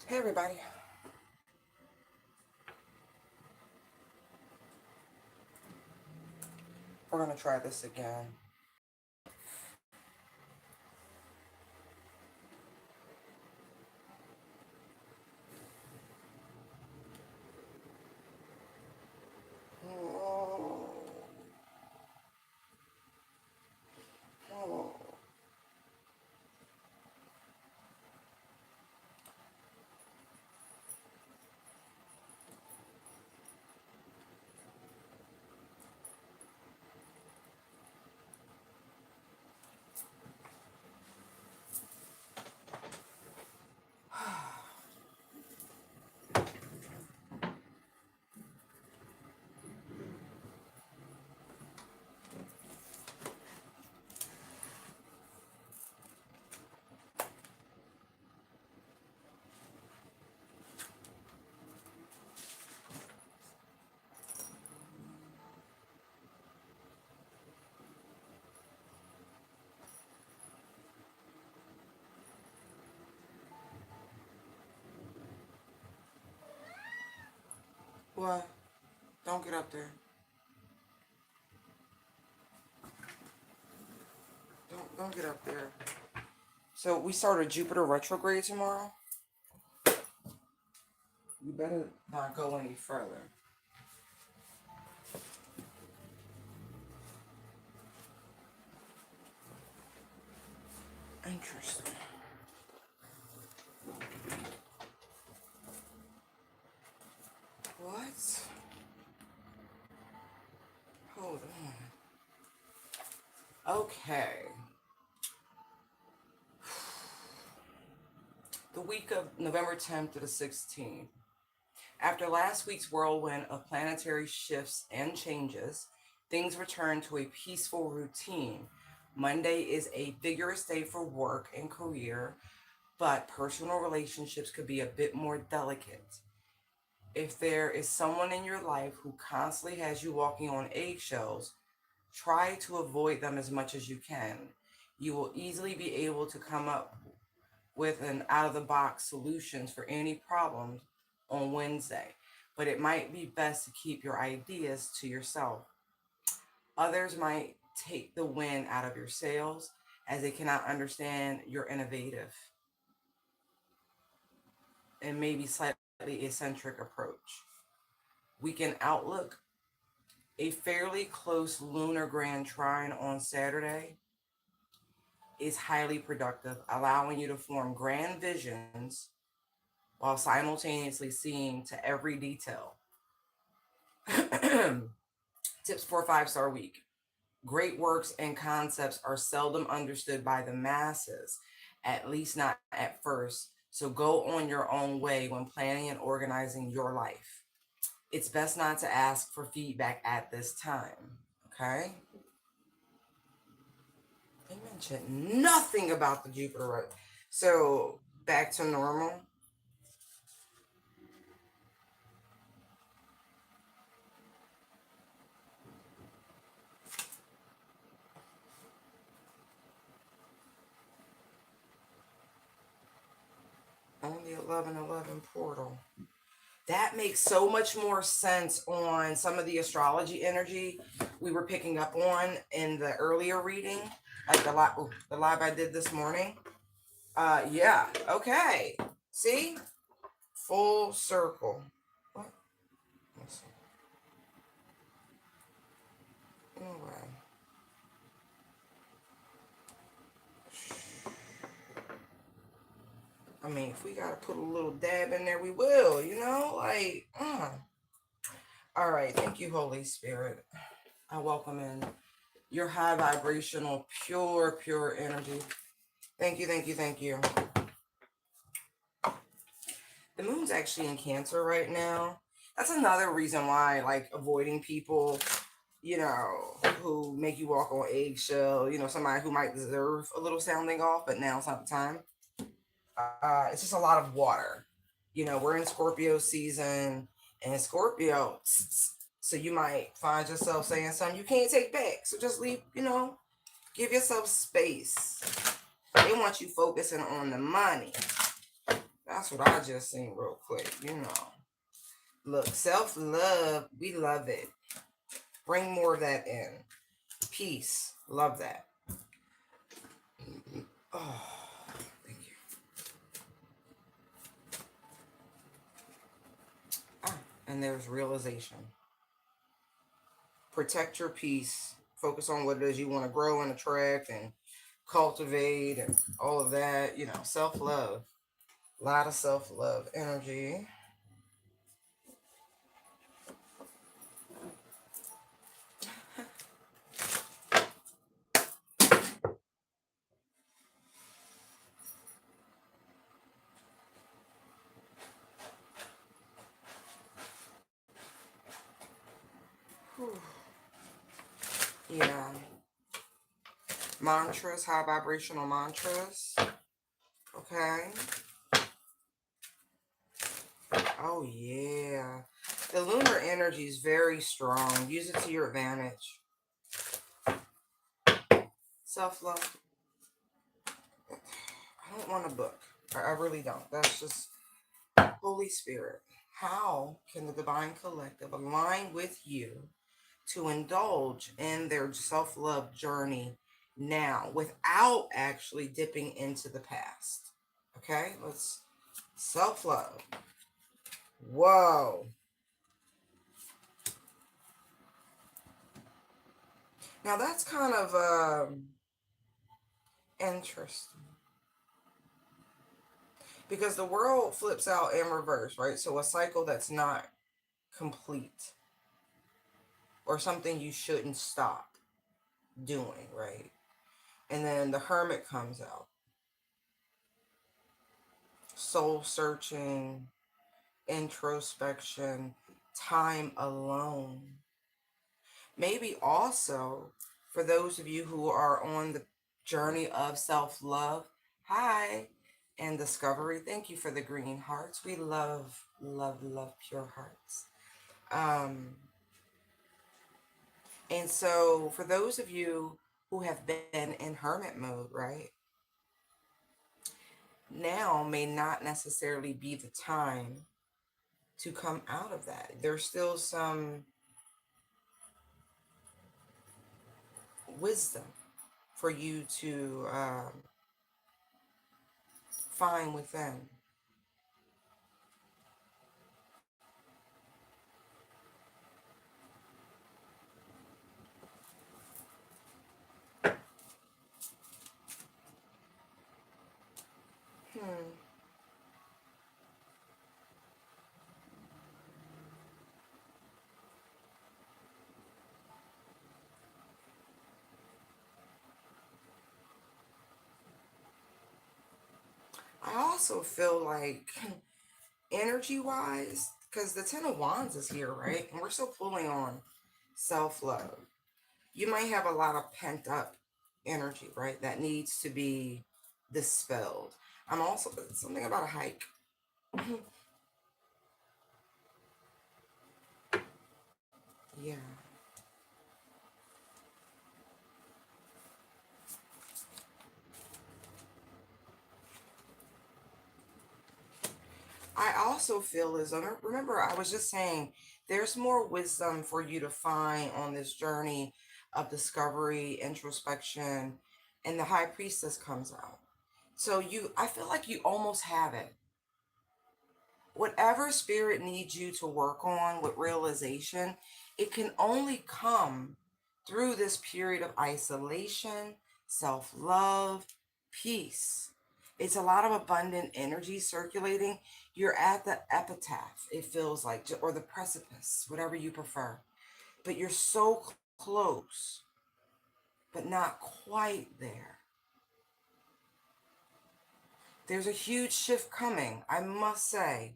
Hey everybody, we're gonna try this again. Oh, oh. What? Don't get up there. Don't get up there. So we start a Jupiter retrograde tomorrow. You better not go any further. Interesting. What? Hold on. Okay. The week of November 10th to the 16th. After last week's whirlwind of planetary shifts and changes, things return to a peaceful routine. Monday is a vigorous day for work and career, but personal relationships could be a bit more delicate. If there is someone in your life who constantly has you walking on eggshells, try to avoid them as much as you can. You will easily be able to come up with an out of the box solutions for any problems on Wednesday, but it might be best to keep your ideas to yourself. Others might take the wind out of your sails as they cannot understand your innovative and maybe slightly eccentric approach. Weekend outlook: a fairly close lunar grand trine on Saturday is highly productive, allowing you to form grand visions while simultaneously seeing to every detail. Tips for a 5-star week. Great works and concepts are seldom understood by the masses, at least not at first. So go on your own way when planning and organizing your life. It's best not to ask for feedback at this time. Okay? They mentioned nothing about the Jupiter. So back to normal. On the 1111 portal. That makes so much more sense on some of the astrology energy we were picking up on in the earlier reading, like the live I did this morning. Yeah, okay. See? Full circle. What? Let's see. No way. I mean, if we gotta put a little dab in there, we will, you know? Like, all right, thank you, Holy Spirit. I welcome in your high vibrational, pure energy. Thank you, thank you, thank you. The moon's actually in Cancer right now. That's another reason why, like, avoiding people, who make you walk on eggshell, somebody who might deserve a little sounding off, but now it's not the time. It's just a lot of water. We're in Scorpio season, and Scorpio, so you might find yourself saying something you can't take back. So just leave, give yourself space. They want you focusing on the money. That's what I just seen real quick, you know. Look, self-love, we love it. Bring more of that in. Peace. Love that. Oh, thank you. Ah, and there's realization. Protect your peace. Focus on what it is you want to grow and attract and cultivate and all of that. You know, self-love. A lot of self-love energy. Whew. Yeah. Mantras, high vibrational mantras. Okay. Oh, yeah. The lunar energy is very strong. Use it to your advantage. Self-love. I don't want a book. I really don't. That's just Holy Spirit. How can the Divine Collective align with you to indulge in their self-love journey now without actually dipping into the past? Okay, let's self-love. Whoa. Now that's kind of interesting because the world flips out in reverse, right? So a cycle that's not complete or something you shouldn't stop doing, right? And then the Hermit comes out. Soul searching, introspection, time alone. Maybe also for those of you who are on the journey of self-love, hi, and discovery. Thank you for the green hearts. We love, love, love pure hearts. Um, and so for those of you who have been in hermit mode, right? Now may not necessarily be the time to come out of that. There's still some wisdom for you to find within. Hmm. I also feel like energy wise, because the Ten of Wands is here, right? And we're still pulling on self love. You might have a lot of pent up energy, right? That needs to be dispelled. I'm also something about a hike. Yeah. I also feel as though, remember, I was just saying there's more wisdom for you to find on this journey of discovery, introspection, and the high priestess comes out. So I feel like you almost have it. Whatever spirit needs you to work on with realization, it can only come through this period of isolation, self love, peace. It's a lot of abundant energy circulating. You're at the epitaph, it feels like, or the precipice, whatever you prefer. But you're so close, but not quite there. There's a huge shift coming, I must say.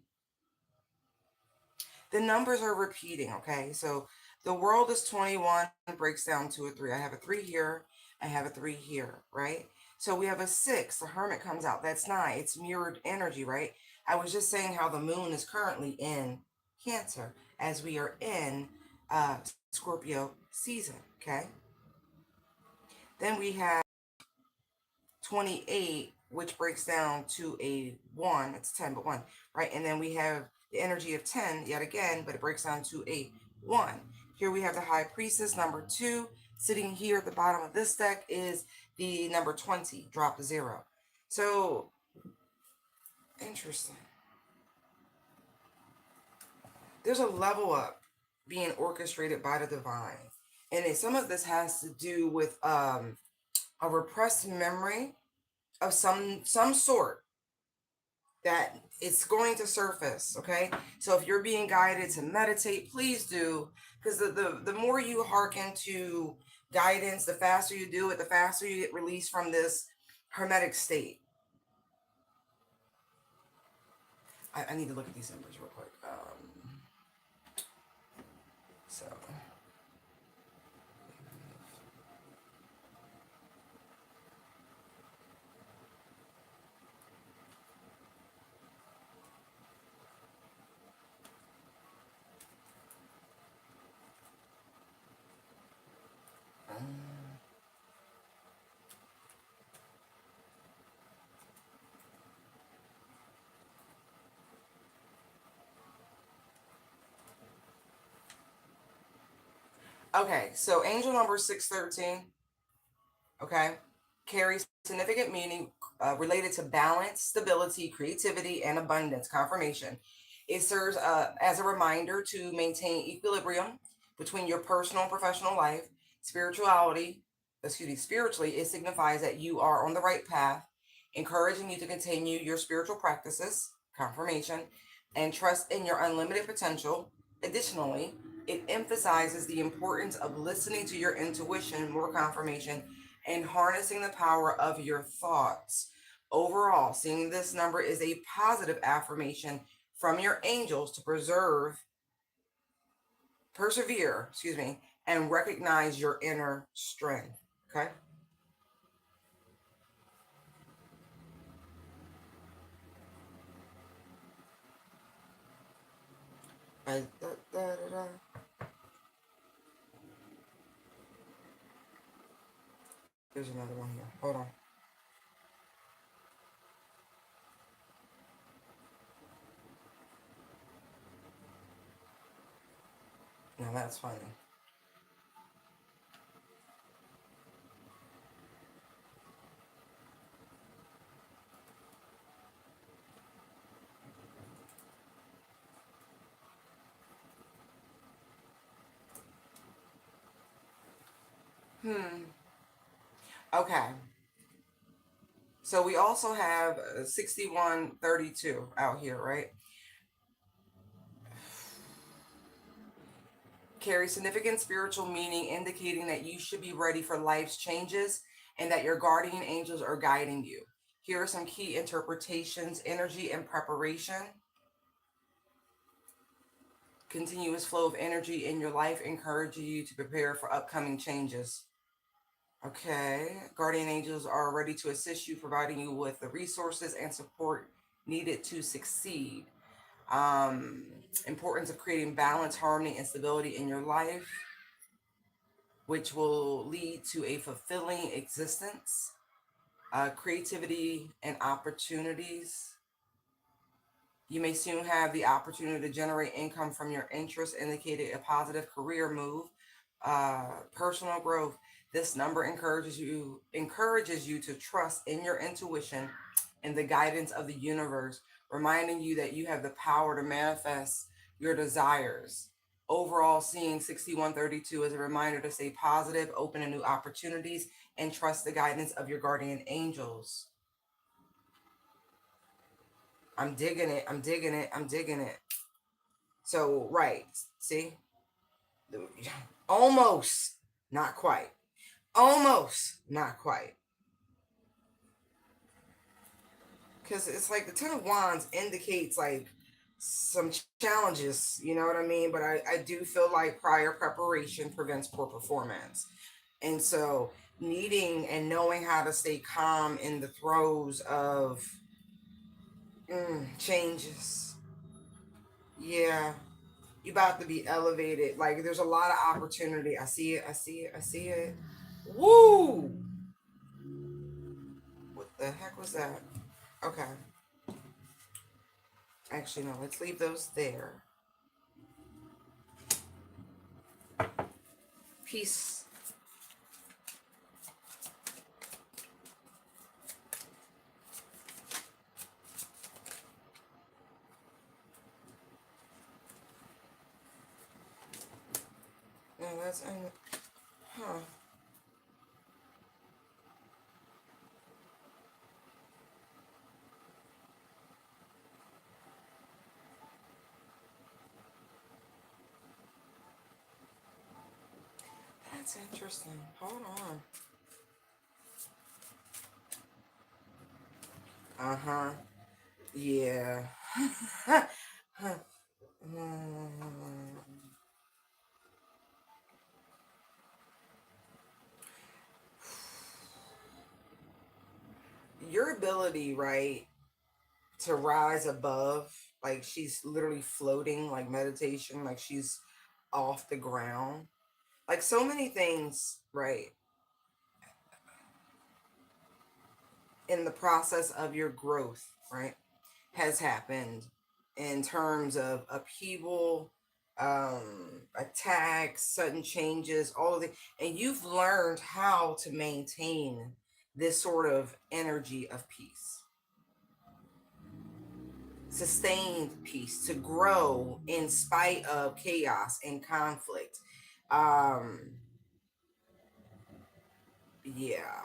The numbers are repeating, okay? So the world is 21, breaks down to a 3. I have a 3 here, I have a 3 here, right? So we have a 6, the hermit comes out, that's 9. It's mirrored energy, right? I was just saying how the moon is currently in Cancer as we are in Scorpio season, okay? Then we have 28, which breaks down to a 1. It's 10, but 1, right? And then we have the energy of 10 yet again, but it breaks down to a 1. Here we have the High Priestess, number 2. Sitting here at the bottom of this deck is the number 20, drop to 0. So, interesting. There's a level up being orchestrated by the divine. And some of this has to do with a repressed memory of some sort that it's going to surface. Okay, so if you're being guided to meditate, please do, because the more you hearken to guidance, the faster you do it, the faster you get released from this hermetic state. I need to look at these numbers real quick. So okay, so angel number 613, okay, carries significant meaning related to balance, stability, creativity, and abundance confirmation. It serves as a reminder to maintain equilibrium between your personal and professional life. Spirituality, spiritually, it signifies that you are on the right path, encouraging you to continue your spiritual practices, confirmation, and trust in your unlimited potential. Additionally, it emphasizes the importance of listening to your intuition, more confirmation, and harnessing the power of your thoughts. Overall, seeing this number is a positive affirmation from your angels to persevere, and recognize your inner strength. Okay. Da, da, da, da. There's another one here. Hold on. Now that's funny. Okay. So we also have 6132 out here, right? Carries significant spiritual meaning, indicating that you should be ready for life's changes and that your guardian angels are guiding you. Here are some key interpretations: energy and preparation. Continuous flow of energy in your life encourages you to prepare for upcoming changes. Okay, guardian angels are ready to assist you, providing you with the resources and support needed to succeed. Um, Importance of creating balance, harmony, and stability in your life, which will lead to a fulfilling existence. Creativity and opportunities. You may soon have the opportunity to generate income from your interests, indicating a positive career move. Personal growth. This number encourages you to trust in your intuition and the guidance of the universe, reminding you that you have the power to manifest your desires. Overall, seeing 6132 as a reminder to stay positive, open to new opportunities, and trust the guidance of your guardian angels. I'm digging it. I'm digging it. I'm digging it. So, right. See? Almost. Not quite. Almost. Not quite. Because it's like the Ten of Wands indicates like some challenges, you know what I mean? But I do feel like prior preparation prevents poor performance. And so, needing and knowing how to stay calm in the throes of changes. Yeah. You about to be elevated. Like there's a lot of opportunity. I see it. I see it. I see it. Woo! The heck was that? Okay. Actually, no, let's leave those there. Peace. No, that's, huh. That's interesting. Hold on. Uh-huh. Yeah. Your ability, right, to rise above, like she's literally floating, like meditation, like she's off the ground. Like so many things, right, in the process of your growth, right, has happened in terms of upheaval, attacks, sudden changes, all of the, and you've learned how to maintain this sort of energy of peace, sustained peace, to grow in spite of chaos and conflict. Um, yeah.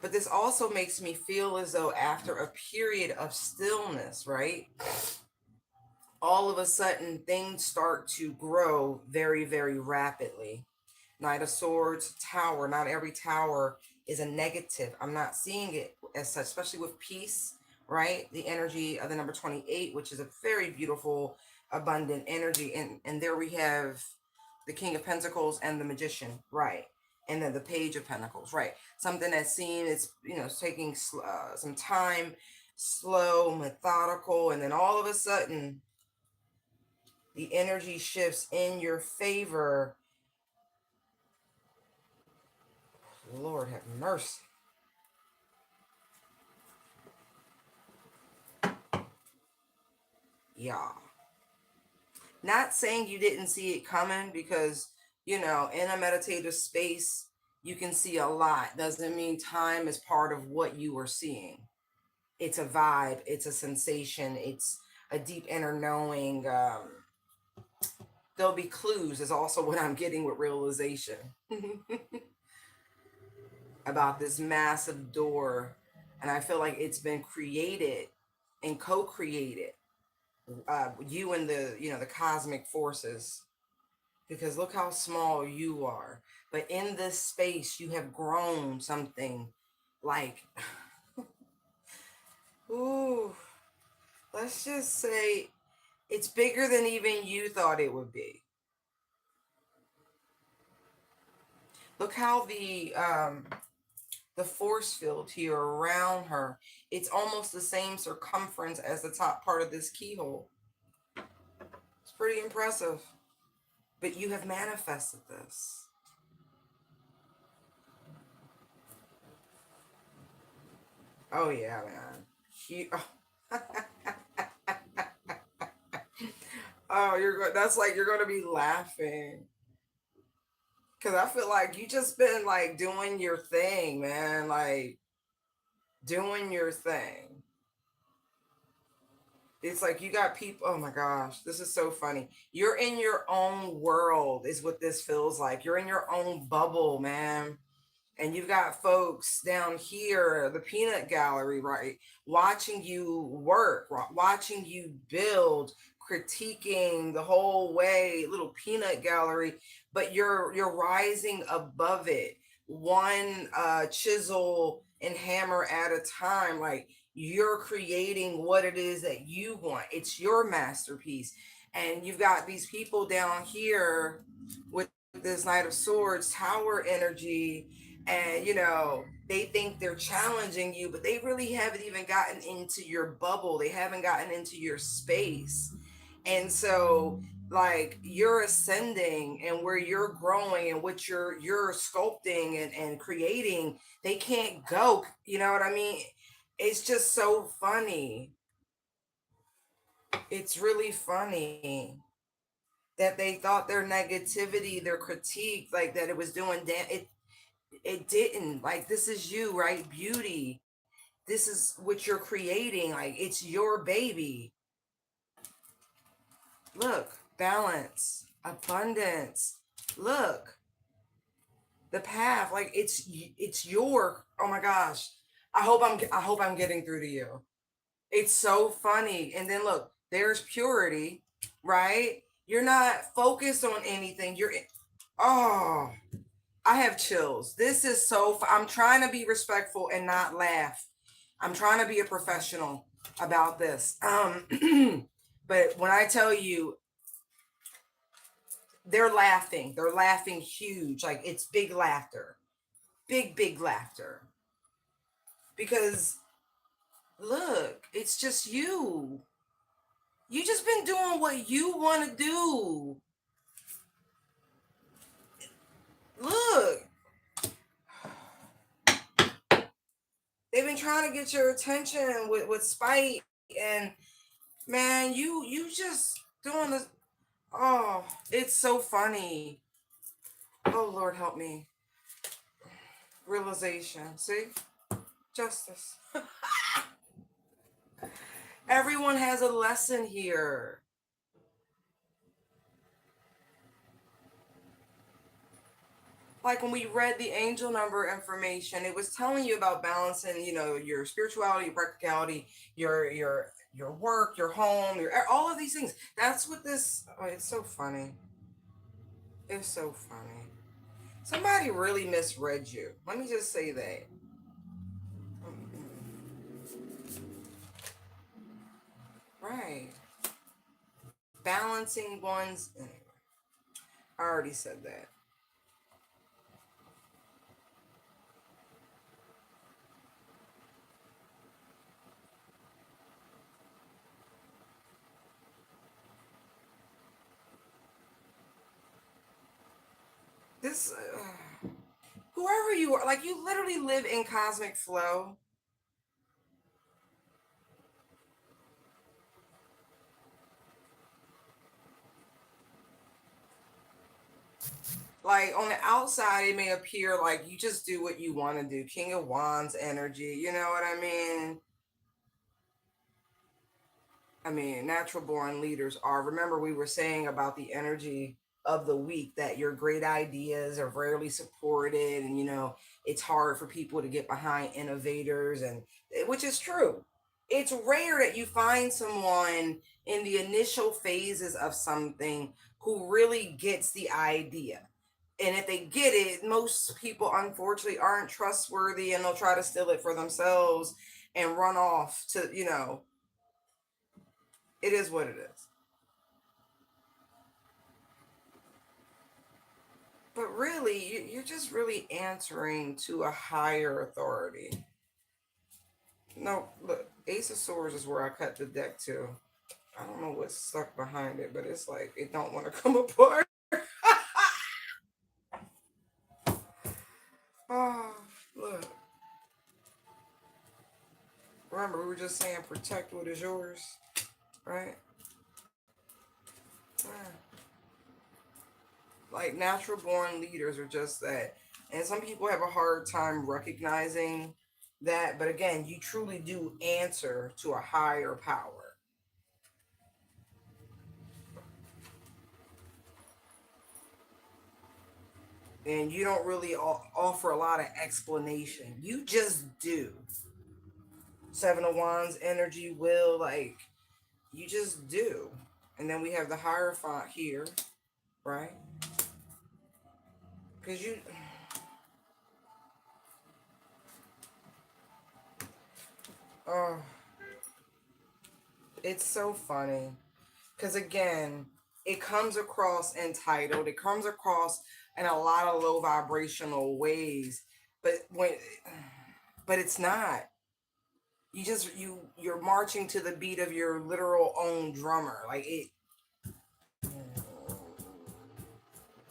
But this also makes me feel as though after a period of stillness, right? All of a sudden things start to grow very, very rapidly. Knight of Swords, Tower. Not every tower is a negative. I'm not seeing it as such, especially with peace, right? The energy of the number 28, which is a very beautiful, abundant energy. And there we have the King of Pentacles and the Magician, right? And then the Page of Pentacles, right? Something that's seen, it's, taking some time, slow, methodical, and then all of a sudden, the energy shifts in your favor. Lord have mercy. Yeah. Not saying you didn't see it coming, because, in a meditative space, you can see a lot. Doesn't mean time is part of what you are seeing. It's a vibe, it's a sensation, it's a deep inner knowing. There'll be clues, is also what I'm getting with realization about this massive door. And I feel like it's been created and co-created, you and the cosmic forces, because look how small you are, but in this space you have grown something like ooh, let's just say it's bigger than even you thought it would be. Look how the force field here around her, it's almost the same circumference as the top part of this keyhole. It's pretty impressive. But you have manifested this. Oh yeah, man. Oh. Oh, that's like you're gonna be laughing. Cause I feel like you just been like doing your thing, man. Like doing your thing. It's like you got people. Oh my gosh, this is so funny. You're in your own world, is what this feels like. You're in your own bubble, man. And you've got folks down here, the peanut gallery, right, watching you work, watching you build, critiquing the whole way, little peanut gallery, but you're rising above it, one chisel and hammer at a time. Like you're creating what it is that you want. It's your masterpiece. And you've got these people down here with this Knight of Swords, Tower energy, and they think they're challenging you, but they really haven't even gotten into your bubble. They haven't gotten into your space. And so like you're ascending and where you're growing and what you're sculpting and creating, they can't go. You know what I mean? It's just so funny. It's really funny that they thought their negativity, their critique, like that it was doing it didn't. Like this is you, right? Beauty. This is what you're creating. Like it's your baby. Look, balance, abundance. Look, the path. Like it's your. Oh my gosh. I hope I'm getting through to you. It's so funny. And then look, there's purity, right? You're not focused on anything. Oh, I have chills. This is I'm trying to be respectful and not laugh. I'm trying to be a professional about this. But when I tell you they're laughing huge. Like it's big laughter. Big laughter. Because look, it's just you. You just been doing what you want to do. Look, they've been trying to get your attention with spite and man, you just doing this. Oh, it's so funny. Oh Lord, help me. Realization. See, justice. Everyone has a lesson here. Like when we read the angel number information, it was telling you about balancing, your spirituality, your practicality, your work, your home, all of these things. That's what this. Oh, it's so funny. It's so funny. Somebody really misread you. Let me just say that. Right. Balancing one's. Anyway, I already said that. This. Whoever you are, like you literally live in cosmic flow. Like on the outside, it may appear like you just do what you want to do. King of Wands energy, you know what I mean? I mean, natural born leaders are. Remember, we were saying about the energy of the week that your great ideas are rarely supported, and it's hard for people to get behind innovators, and which is true. It's rare that you find someone in the initial phases of something who really gets the idea. And if they get it, most people unfortunately aren't trustworthy and they'll try to steal it for themselves and run off to, it is what it is. But really, you're just really answering to a higher authority. No, look, Ace of Swords is where I cut the deck to. I don't know what's stuck behind it, but it's like it don't want to come apart. Oh, look. Remember, we were just saying protect what is yours, right? Yeah. Like natural born leaders are just that. And some people have a hard time recognizing that. But again, you truly do answer to a higher power. And you don't really offer a lot of explanation. You just do. Seven of Wands, energy, will, like, you just do. And then we have the Hierophant here, right? Because oh, it's so funny. Because again, it comes across entitled, it comes across in a lot of low vibrational ways. But but it's not. You're marching to the beat of your literal own drummer. Like it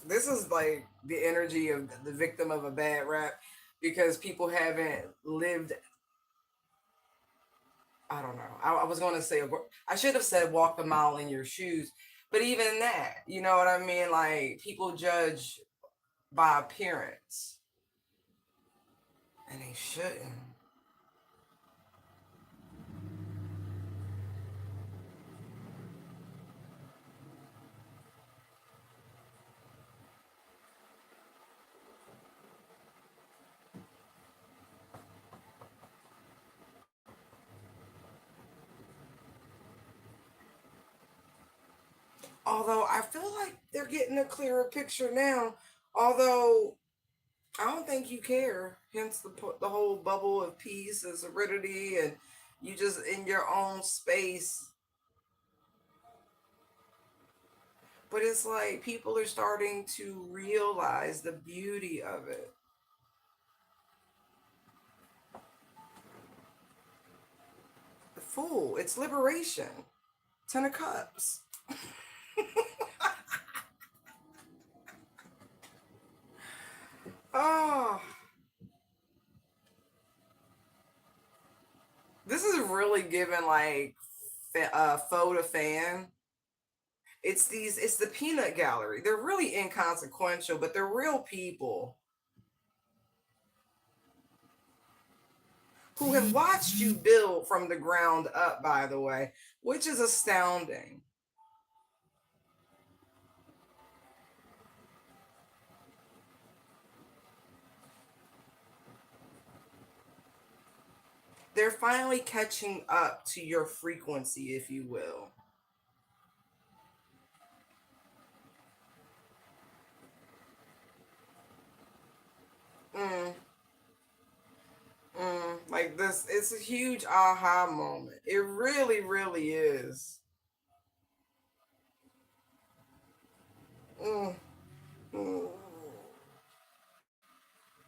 This is like the energy of the victim of a bad rap because people haven't lived. I don't know. I was going to say, I should have said walk the mile in your shoes. But even that, you know what I mean? Like, people judge by appearance, and they shouldn't. Although I feel like they're getting a clearer picture now. Although I don't think you care. Hence the whole bubble of peace and serenity, and you just in your own space. But it's like people are starting to realize the beauty of it. The Fool, it's liberation. 10 of Cups. Oh, this is really giving like photo fan. It's the peanut gallery. They're really inconsequential, but they're real people who have watched you build from the ground up, by the way, which is astounding. They're finally catching up to your frequency, if you will. Mm, like this, it's a huge aha moment. It really, really is. Mm, mm.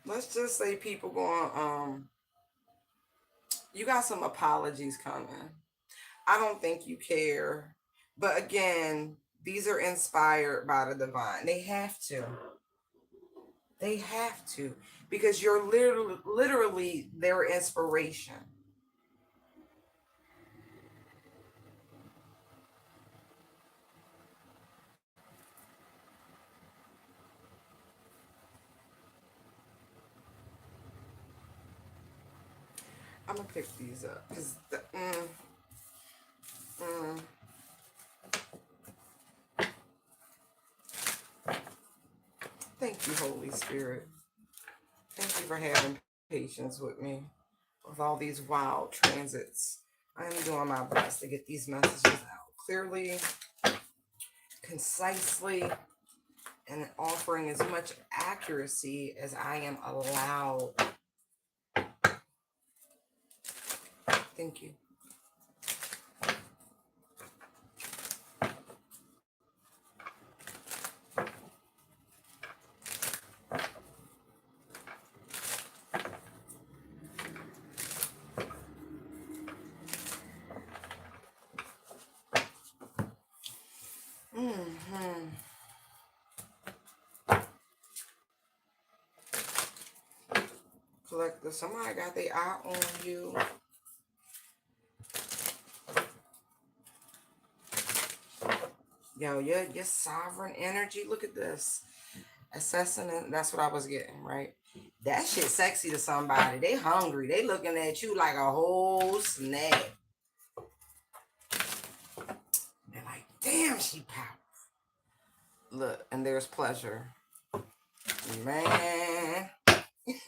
Let's just say people going, you got some apologies coming. I don't think you care. But again, these are inspired by the divine. They have to. They have to. Because you're literally their inspiration. I'm gonna pick these up because mm, thank you, Holy Spirit. Thank you for having patience with me with all these wild transits. I'm doing my best to get these messages out clearly, concisely, and offering as much accuracy as I am allowed. Thank you. Mm-hmm. Collector, somebody got their eye on you. Yo, your sovereign energy. Look at this. Assessing it, that's what I was getting, right? That shit sexy to somebody. They hungry. They looking at you like a whole snack. They're like, damn, she powerful. Look, and there's pleasure. Man. Look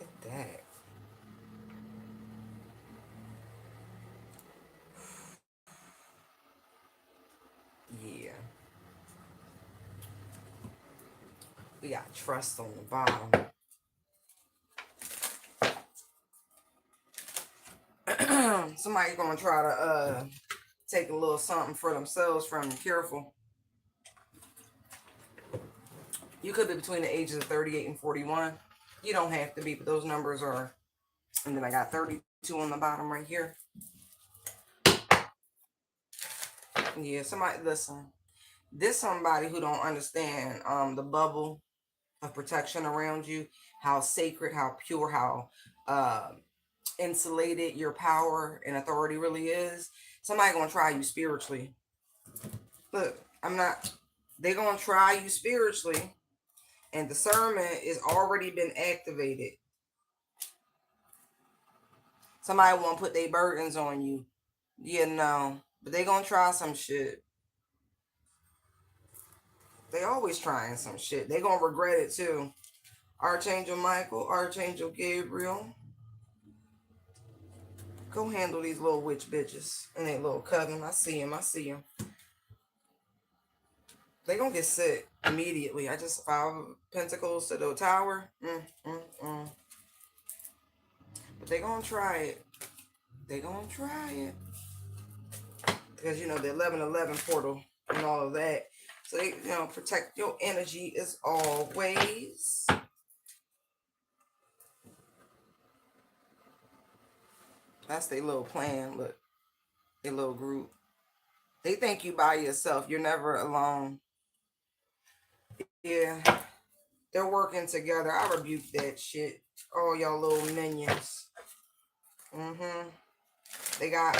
at that. Yeah. We got trust on the bottom. Somebody's gonna try to take a little something for themselves from you. Careful. You could be between the ages of 38 and 41. You don't have to be, but those numbers are. And then I got 32 on the bottom right here. Yeah, somebody listen. This somebody who don't understand the bubble of protection around you, how sacred, how pure, how uh, insulated your power and authority really is. Somebody gonna try you spiritually. Look, I'm not. They gonna try you spiritually, and discernment is already been activated. Somebody wanna put their burdens on you. Yeah, no, but they gonna try some shit. They always trying some shit. They gonna regret it too. Archangel Michael, Archangel Gabriel, go handle these little witch bitches and their little coven. I see him. I see him. They gonna get sick immediately. I just 5 of Pentacles to the tower. But they gonna try it. They gonna try it. Because you know the 1111 portal and all of that. So they protect your energy as always. That's their little plan. Look, their little group. They think you by yourself. You're never alone. Yeah. They're working together. I rebuke that shit. All y'all little minions. They got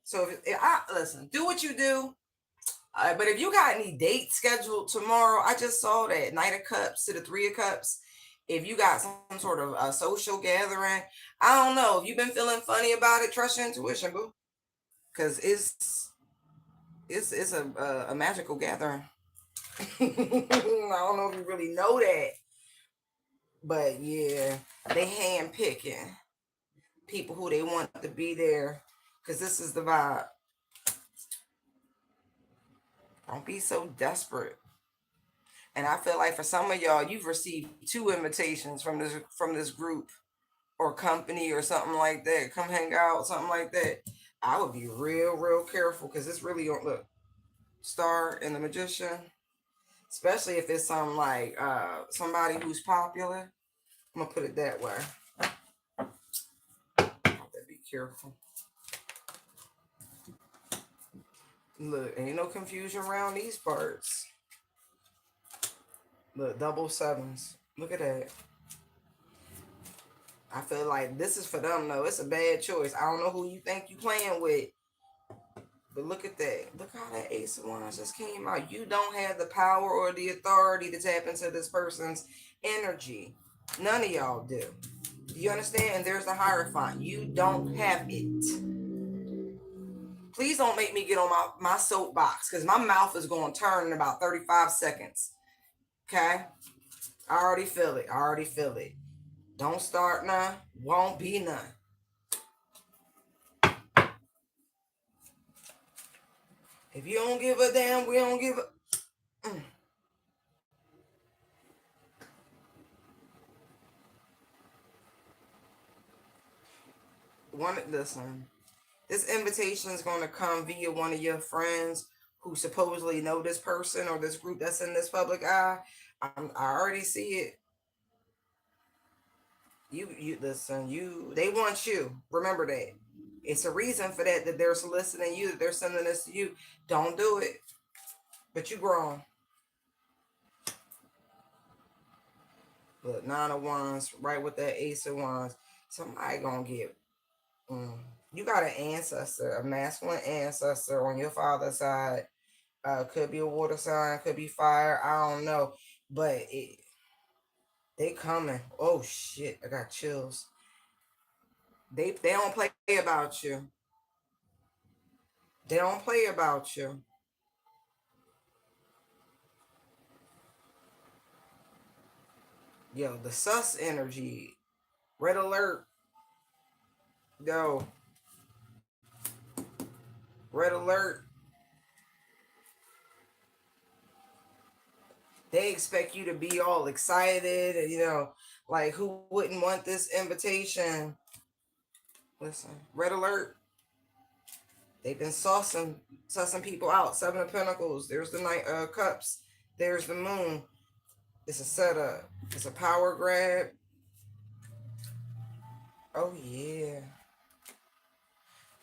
so if I listen, do what you do. But if you got any dates scheduled tomorrow, I just saw that Knight of Cups to the Three of Cups. If you got some sort of a social gathering, I don't know. If you've been feeling funny about it, trust your intuition, boo. Cause it's a magical gathering. I don't know if you really know that. But yeah, they hand picking people who they want to be there. Cause this is the vibe. Don't be so desperate. And I feel like for some of y'all, you've received 2 invitations from this group or company or something like that. Come hang out, something like that. I would be real careful because it's really on look. Star and the Magician. Especially if it's something like somebody who's popular. I'm gonna put it that way. Be careful. Look, ain't no confusion around these parts. Look, double sevens. Look at that. I feel like this is for them though. It's a bad choice. I don't know who you think you playing with. But look at that. Look how that Ace of Wands just came out. You don't have the power or the authority to tap into this person's energy. None of y'all do. You understand? And there's the Hierophant. You don't have it. Please don't make me get on my soapbox because my mouth is going to turn in about 35 seconds. Okay? I already feel it. Don't start none. Won't be none. If you don't give a damn, we don't give a... Listen, this invitation is going to come via one of your friends who supposedly know this person or this group that's in this public eye. I already see it. You listen. They want you. Remember that. It's a reason for that they're soliciting you. That they're sending this to you. Don't do it. But you grown. Look, 9 of Wands, right with that Ace of Wands. Somebody gonna get. You got an ancestor, a masculine ancestor on your father's side. Could be a water sign, could be fire. I don't know, but they coming. Oh shit! I got chills. They don't play about you. They don't play about you. Yo, the sus energy. Red alert. Yo. Red alert. They expect you to be all excited and like who wouldn't want this invitation? Listen, red alert. They've been sussing people out. 7 of Pentacles. There's the Knight of Cups. There's the Moon. It's a setup. It's a power grab. Oh yeah.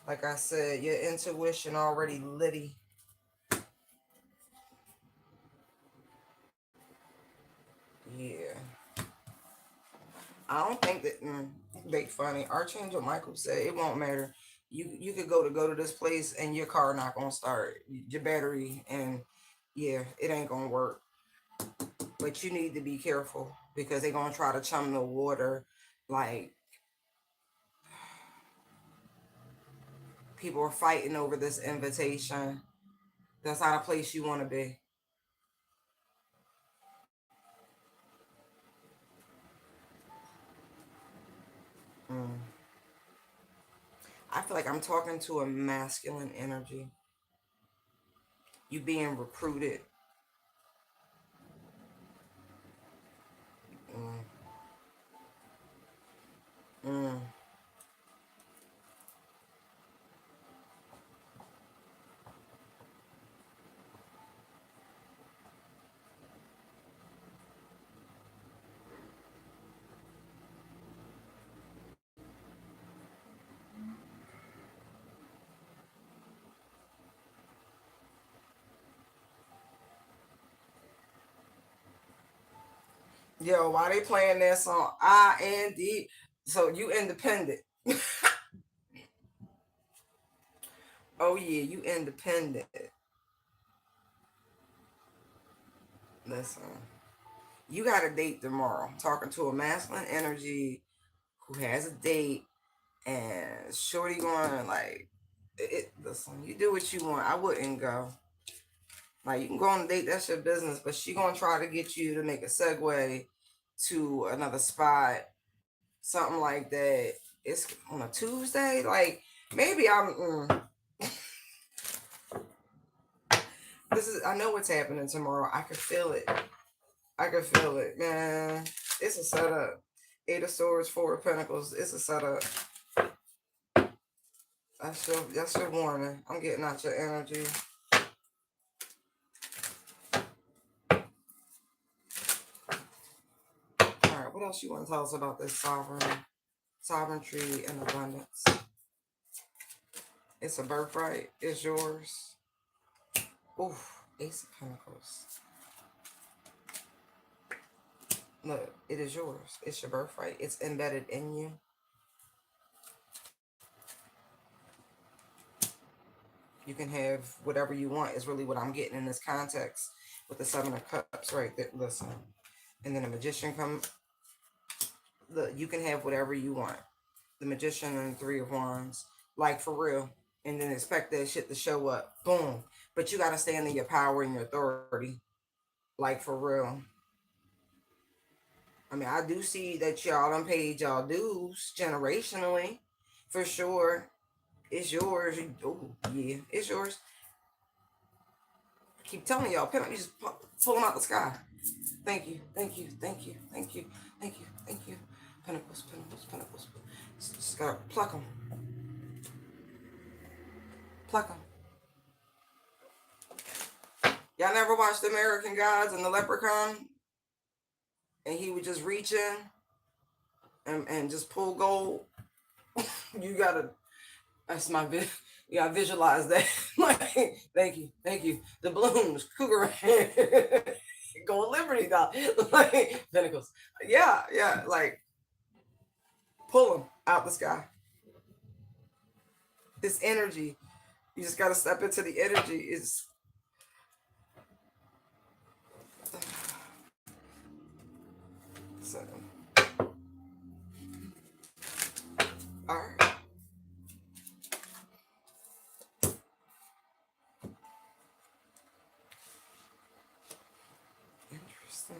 Like I said, your intuition already litty. Yeah. I don't think that they funny. Archangel Michael said it won't matter. You could go to this place and your car not gonna start. Your battery and yeah, it ain't gonna work. But you need to be careful because they're gonna try to chum the water. Like people are fighting over this invitation. That's not a place you want to be. Mm. I feel like I'm talking to a masculine energy. You being recruited. Mm. Mm. Yo, why they playing that song? IND. So you independent. Oh yeah, you independent. Listen, you got a date tomorrow. Talking to a masculine energy who has a date, and shorty going like, listen, you do what you want. I wouldn't go. Like you can go on a date, that's your business, but she gonna try to get you to make a segue to another spot, something like that. It's on a Tuesday. Like maybe this is. I know what's happening tomorrow. I can feel it. I can feel it, man. It's a setup. Eight of Swords, Four of Pentacles. It's a setup. That's your warning. I'm getting out your energy. All right, what else you want to tell us about this sovereignty and abundance? It's a birthright. It's yours. Oof, Ace of Pentacles. Look, it is yours. It's your birthright. It's embedded in you. You can have whatever you want is really what I'm getting in this context with the Seven of Cups right there. Listen. And then the Magician come. Look, you can have whatever you want. The Magician and the Three of Wands. Like for real. And then expect that shit to show up. Boom. But you got to stand in your power and your authority. Like for real. I mean, I do see that y'all done paid y'all dues generationally. For sure. It's yours. Oh, yeah. It's yours. I keep telling y'all, you just pull them out the sky. Thank you, thank you, thank you, thank you, thank you, thank you. Pentacles, pentacles, pentacles. Just gotta pluck them. Pluck them. Y'all never watched the American Gods and the Leprechaun? And he would just reach in and just pull gold. You gotta, that's my you gotta visualize that. Like, thank you. The balloons, cougar, gold Liberty doll, like pentacles. Yeah, like pull them out the sky. This energy, you just gotta step into the energy. Is so, all right. Interesting.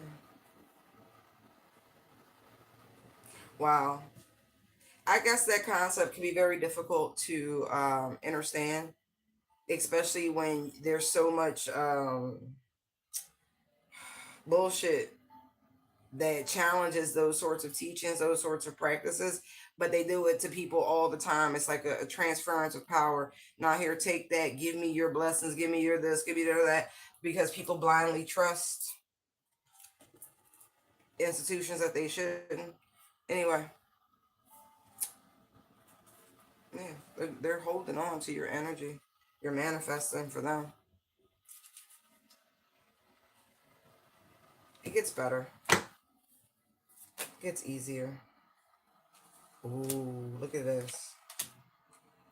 Wow. I guess that concept can be very difficult to understand, especially when there's so much bullshit that challenges those sorts of teachings, those sorts of practices, but they do it to people all the time. It's like a transference of power. Now, here, take that, give me your blessings, give me your this, give me your that, because people blindly trust institutions that they shouldn't. Anyway, They're holding on to your energy. You're manifesting for them. It gets better. It gets easier. Ooh, look at this.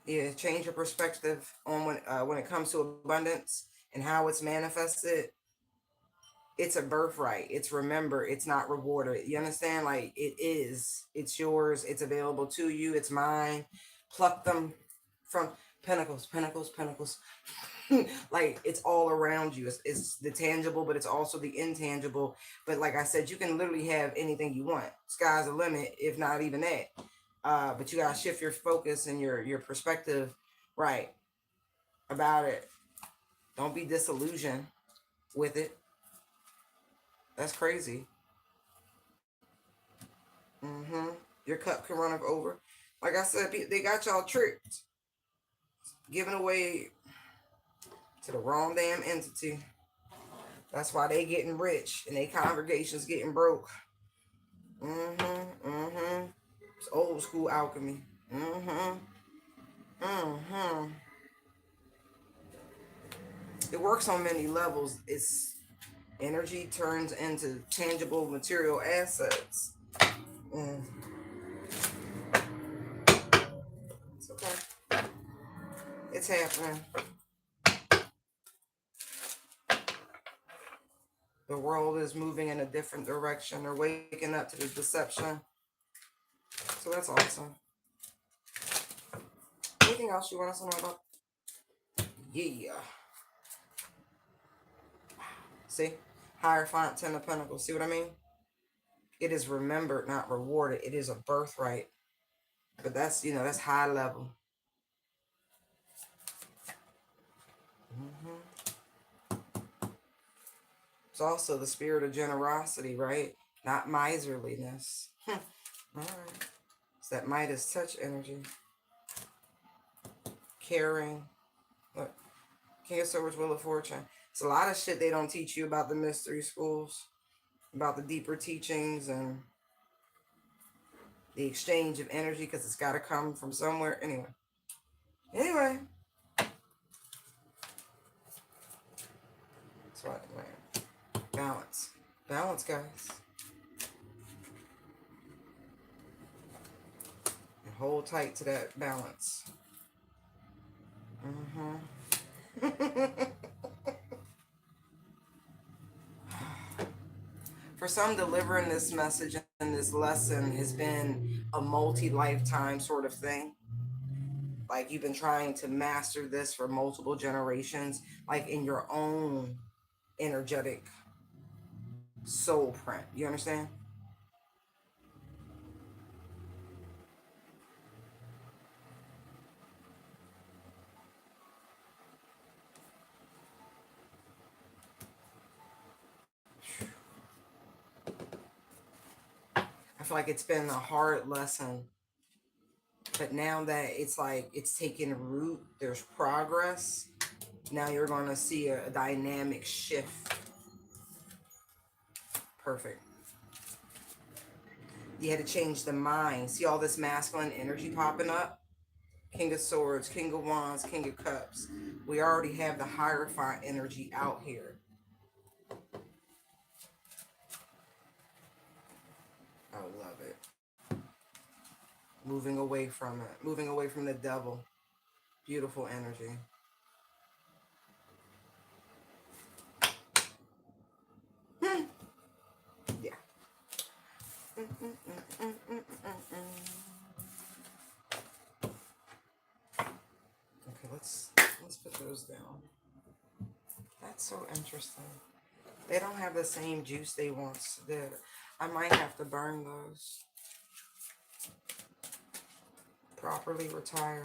Yeah, change your perspective on when it comes to abundance and how it's manifested. It's a birthright. It's remembered. It's not rewarded. You understand? Like it is. It's yours. It's available to you. It's mine. Pluck them from pentacles, pentacles, pentacles. Like it's all around you. It's the tangible, but it's also the intangible. But like I said, you can literally have anything you want. Sky's the limit, if not even that. But you gotta shift your focus and your perspective right about it. Don't be disillusioned with it. That's crazy. Mm-hmm. Your cup can run over. Like I said, they got y'all tricked, giving away to the wrong damn entity. That's why they getting rich and they congregations getting broke. Mm-hmm. Mm-hmm. It's old school alchemy. Mm-hmm. Mm-hmm. It works on many levels. It's energy turns into tangible material assets. Mm. It's okay. It's happening. The world is moving in a different direction. They're waking up to the deception. So that's awesome. Anything else you want us to know about? Yeah. See? Hierophant, Ten of Pentacles. See what I mean? It is remembered, not rewarded. It is a birthright. But that's, that's high level. Mm-hmm. It's also the spirit of generosity, right? Not miserliness. All right. It's that Midas touch energy. Caring. Look. King of Swords, Wheel of Fortune. It's a lot of shit they don't teach you about the mystery schools, about the deeper teachings and the exchange of energy, because it's got to come from somewhere. Anyway. That's what, man. Balance. Balance, guys. And hold tight to that balance. Mm-hmm. For some, delivering this message and this lesson has been a multi-lifetime sort of thing. Like you've been trying to master this for multiple generations, like in your own energetic soul print. You understand? I feel like it's been a hard lesson, but now that it's like it's taken root, there's progress. Now you're going to see a dynamic shift. Perfect. You had to change the mind. See all this masculine energy popping up? King of Swords, King of Wands, King of Cups. We already have the Hierophant energy out here. I love it. Moving away from it. Moving away from the devil. Beautiful energy. Yeah. Okay, let's put those down. That's so interesting. They don't have the same juice they once did. I might have to burn those. Properly retire.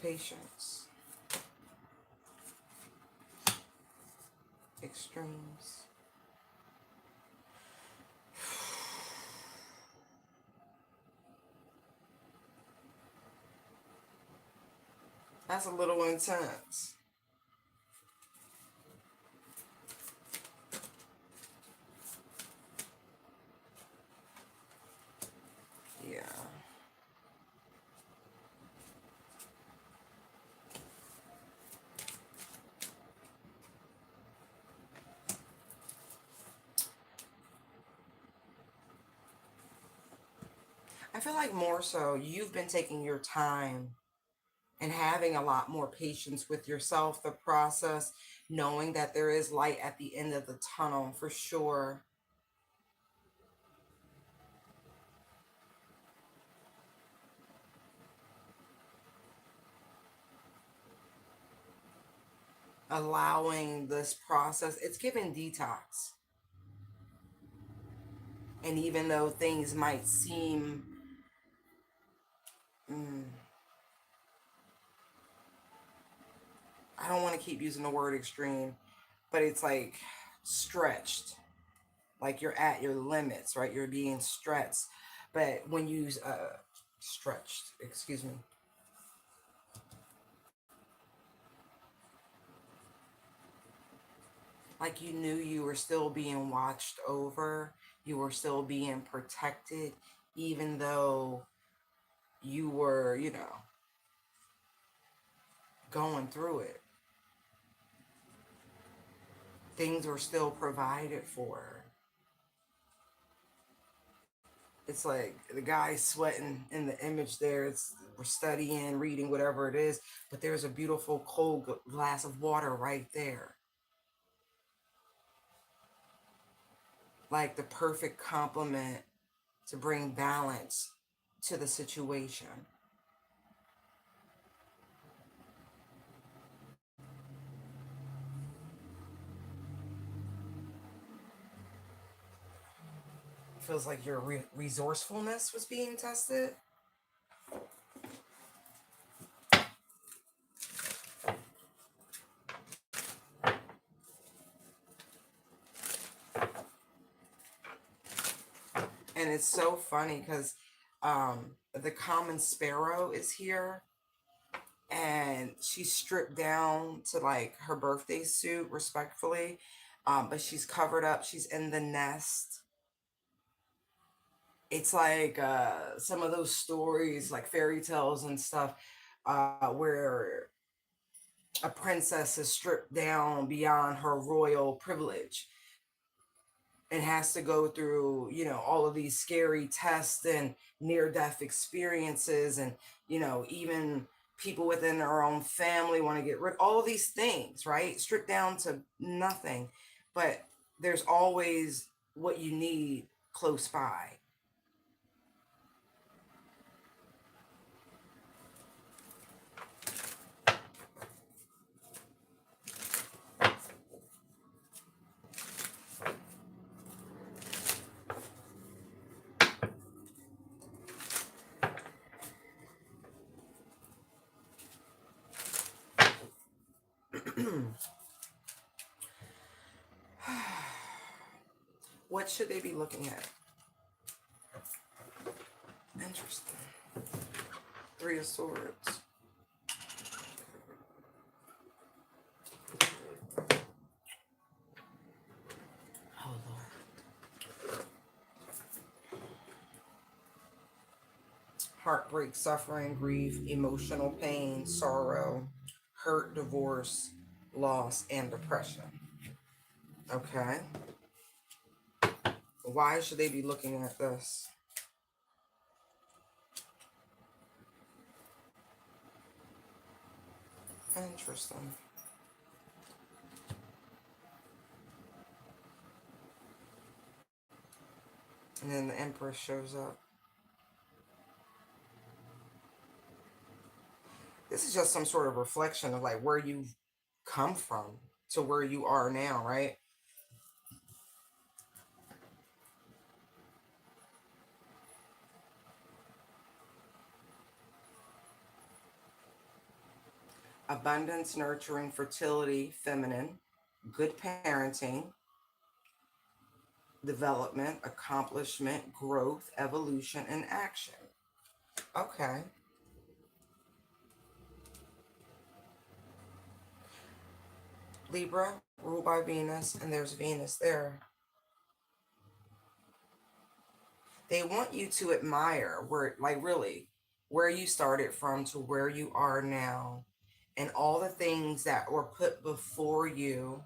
Patience. Extremes. That's a little intense. Yeah. I feel like more so you've been taking your time and having a lot more patience with yourself, the process, knowing that there is light at the end of the tunnel for sure. Allowing this process, it's giving detox. And even though things might seem, mm, I don't want to keep using the word extreme, but it's like stretched, like you're at your limits, right? You're being stretched. But when you stretched, excuse me, like you knew you were still being watched over, you were still being protected, even though you were, going through it. Things were still provided for. It's like the guy sweating in the image there. It's we're studying, reading, whatever it is, but there's a beautiful cold glass of water right there. Like the perfect complement to bring balance to the situation. It feels like your resourcefulness was being tested. And it's so funny because the common sparrow is here, and she's stripped down to like her birthday suit, respectfully, but she's covered up. She's in the nest. It's like some of those stories, like fairy tales and stuff, where a princess is stripped down beyond her royal privilege and has to go through, all of these scary tests and near death experiences, and, even people within their own family want to get rid of all of these things, right? Stripped down to nothing. But there's always what you need close by. What should they be looking at? Interesting. Three of Swords. Oh, Lord. Heartbreak, suffering, grief, emotional pain, sorrow, hurt, divorce, loss, and depression. Okay. Why should they be looking at this? Interesting. And then the Empress shows up. This is just some sort of reflection of like where you've come from to where you are now, right? Abundance, nurturing, fertility, feminine, good parenting, development, accomplishment, growth, evolution, and action. Okay. Libra, ruled by Venus, and there's Venus there. They want you to admire where, like, really, where you started from to where you are now, and all the things that were put before you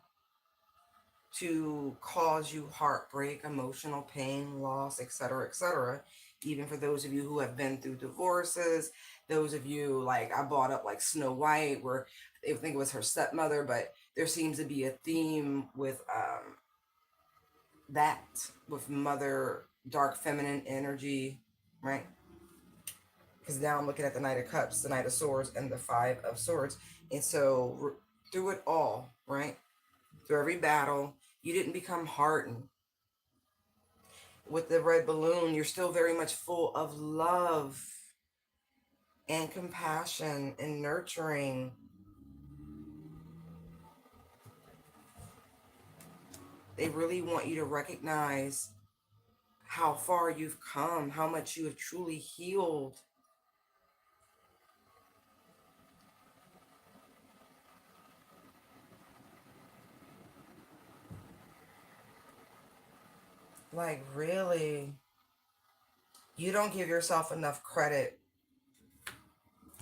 to cause you heartbreak, emotional pain, loss, etc., etc. even for those of you who have been through divorces, those of you, like I brought up like Snow White, where I think it was her stepmother, but there seems to be a theme with that, with mother, dark feminine energy, right? Because now I'm looking at the Knight of Cups, the Knight of Swords, and the Five of Swords. And so through it all, right? Through every battle, you didn't become hardened. With the red balloon, you're still very much full of love and compassion and nurturing. They really want you to recognize how far you've come, how much you have truly healed. Like, really, you don't give yourself enough credit.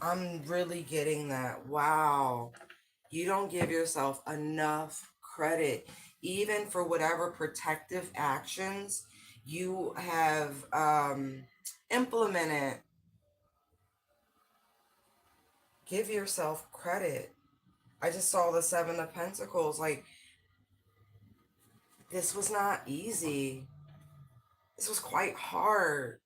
I'm really getting that. Wow. You don't give yourself enough credit, even for whatever protective actions you have implemented. Give yourself credit. I just saw the Seven of Pentacles. Like, this was not easy. This was quite hard.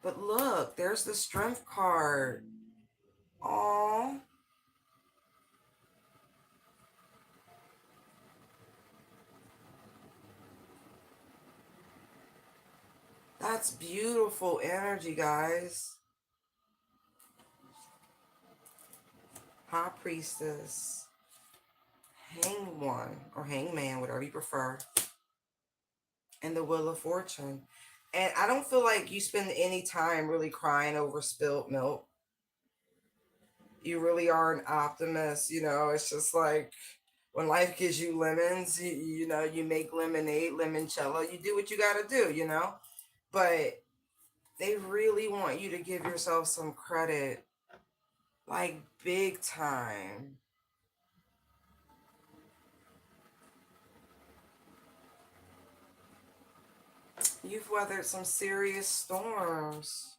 But look, there's the Strength card. Aww. That's beautiful energy, guys. High Priestess. Hanged One, or Hangman, whatever you prefer. And the Wheel of Fortune. And I don't feel like you spend any time really crying over spilt milk. You really are an optimist, you know. It's just like when life gives you lemons, you know, you make lemonade, limoncello, you do what you got to do, you know. But they really want you to give yourself some credit, like big time. You've weathered some serious storms.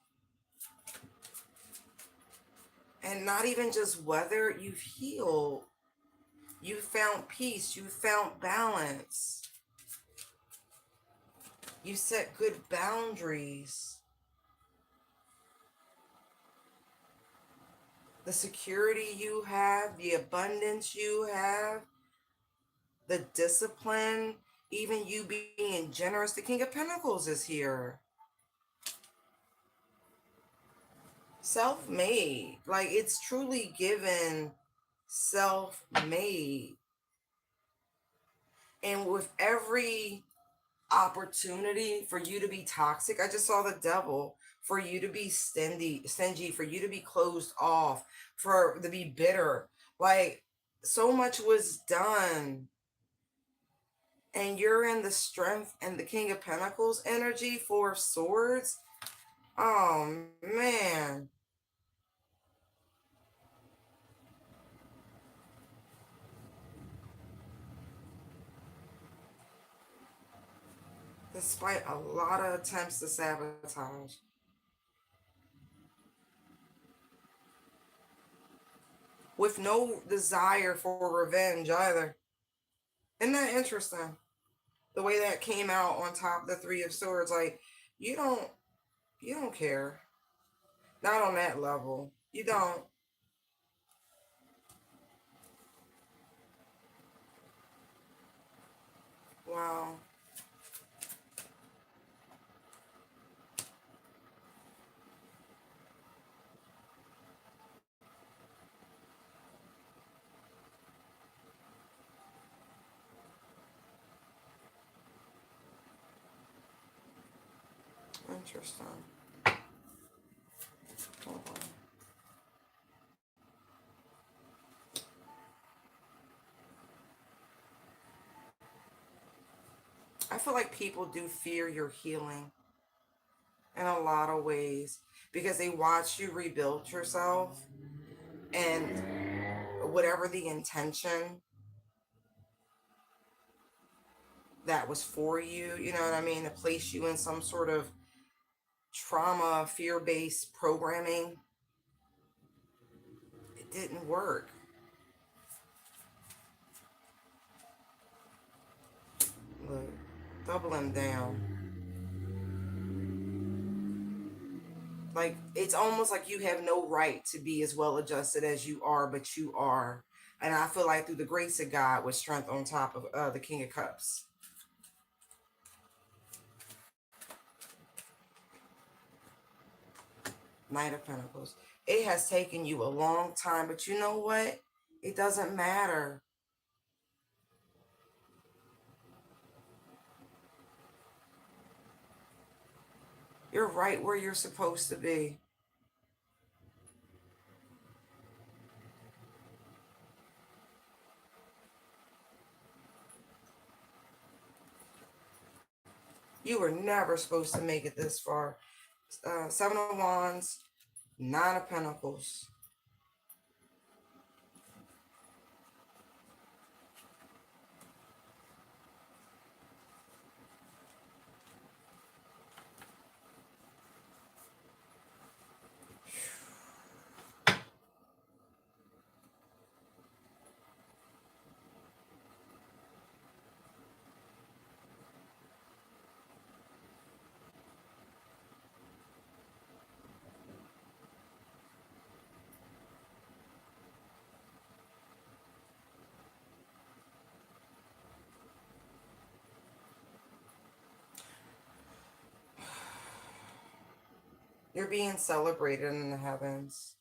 And not even just weather, you've healed. You found peace. You found balance. You set good boundaries. The security you have, the abundance you have, the discipline, even you being generous. The King of Pentacles is here. Self-made. Like, it's truly given self-made. And with every opportunity for you to be toxic, I just saw the devil, for you to be stingy, for you to be closed off, for to be bitter. Like, so much was done. And you're in the Strength and the King of Pentacles energy, Four of Swords. Oh, man. Despite a lot of attempts to sabotage. With no desire for revenge either. Isn't that interesting? The way that came out on top of the Three of Swords, like, you don't care. Not on that level. You don't. Wow. Interesting. Hold on. I feel like people do fear your healing in a lot of ways because they watch you rebuild yourself, and whatever the intention, that was for you, you know what I mean, to place you in some sort of trauma, fear-based programming. It didn't work. Look, doubling down. Like, it's almost like you have no right to be as well adjusted as you are, but you are. And I feel like through the grace of God with strength on top of the King of Cups. Knight of Pentacles. It has taken you a long time, but you know what? It doesn't matter. You're right where you're supposed to be. You were never supposed to make it this far. Seven of Wands, Nine of Pentacles. You're being celebrated in the heavens.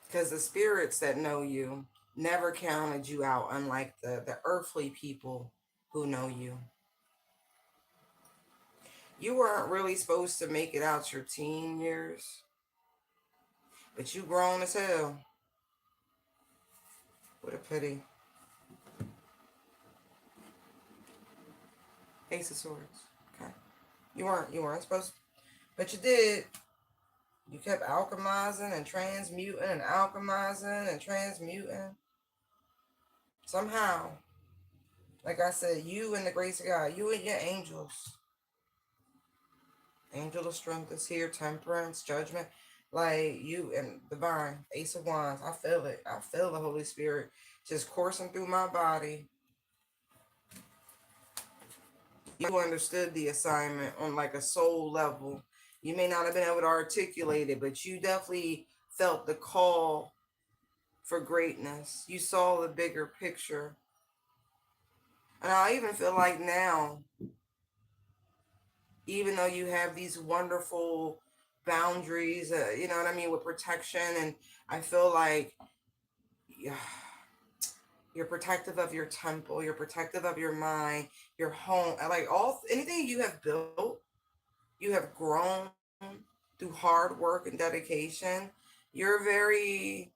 Because the spirits that know you never counted you out, unlike the earthly people who know you. You weren't really supposed to make it out your teen years, but you grown as hell. What a pity. Ace of Swords. Okay. You weren't supposed to, but you did. You kept alchemizing and transmuting and alchemizing and transmuting. Somehow, like I said, you and the grace of God, you and your angels. Angel of strength is here, temperance, judgment. Like you and divine, Ace of Wands. I feel it. I feel the Holy Spirit just coursing through my body. You understood the assignment on like a soul level. You may not have been able to articulate it, but you definitely felt the call for greatness. You saw the bigger picture. And I even feel like now, even though you have these wonderful boundaries, you know what I mean, with protection, and I feel like yeah, you're protective of your temple, you're protective of your mind, your home, like all anything you have built, you have grown through hard work and dedication. You're very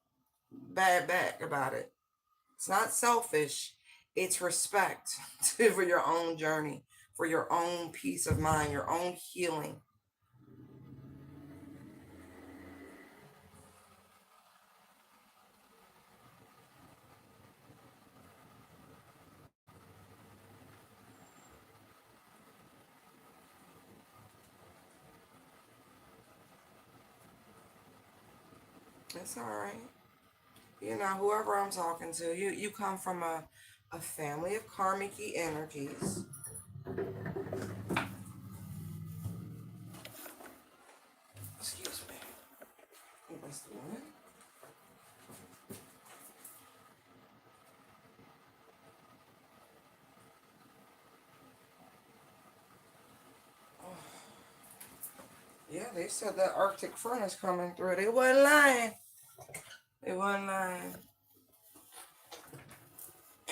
bad back about it. It's not selfish, it's respect for your own journey, for your own peace of mind, your own healing. It's all right. You know, whoever I'm talking to, you come from a family of karmic energies. Excuse me. What's the one? Oh, yeah, they said that Arctic front is coming through. They wasn't lying. They wasn't lying.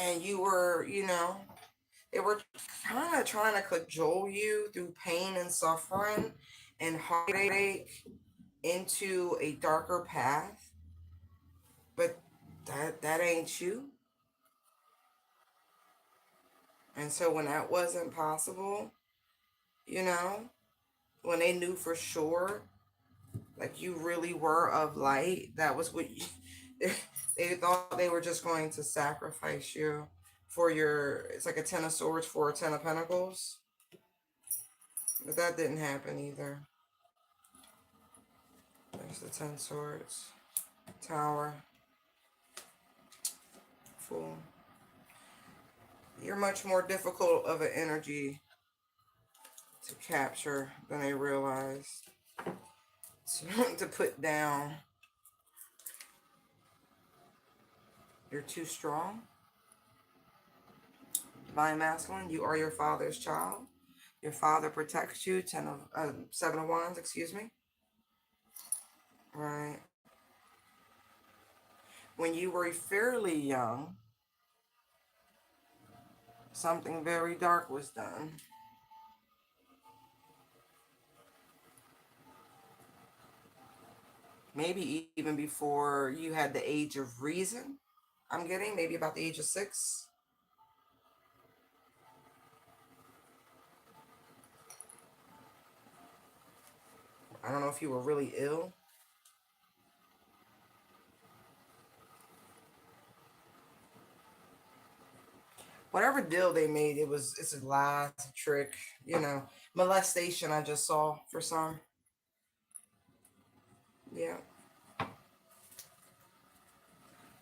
And you were, you know, they were kind of trying to cajole you through pain and suffering and heartache into a darker path. But that ain't you. And so when that wasn't possible, you know, when they knew for sure, like you really were of light, that was what you, They thought they were just going to sacrifice you for your, it's like a 10 of swords for a 10 of pentacles. But that didn't happen either. There's the 10 swords. Tower. Fool. You're much more difficult of an energy to capture than they realize. To put down. You're too strong. Divine Masculine, you are your father's child. Your father protects you. 7 of Wands, excuse me. Right. When you were fairly young, something very dark was done. Maybe even before you had the age of reason. I'm getting maybe about the age of 6. I don't know if you were really ill. Whatever deal they made, it's a lie, it's a trick, you know. Molestation, I just saw for some. Yeah.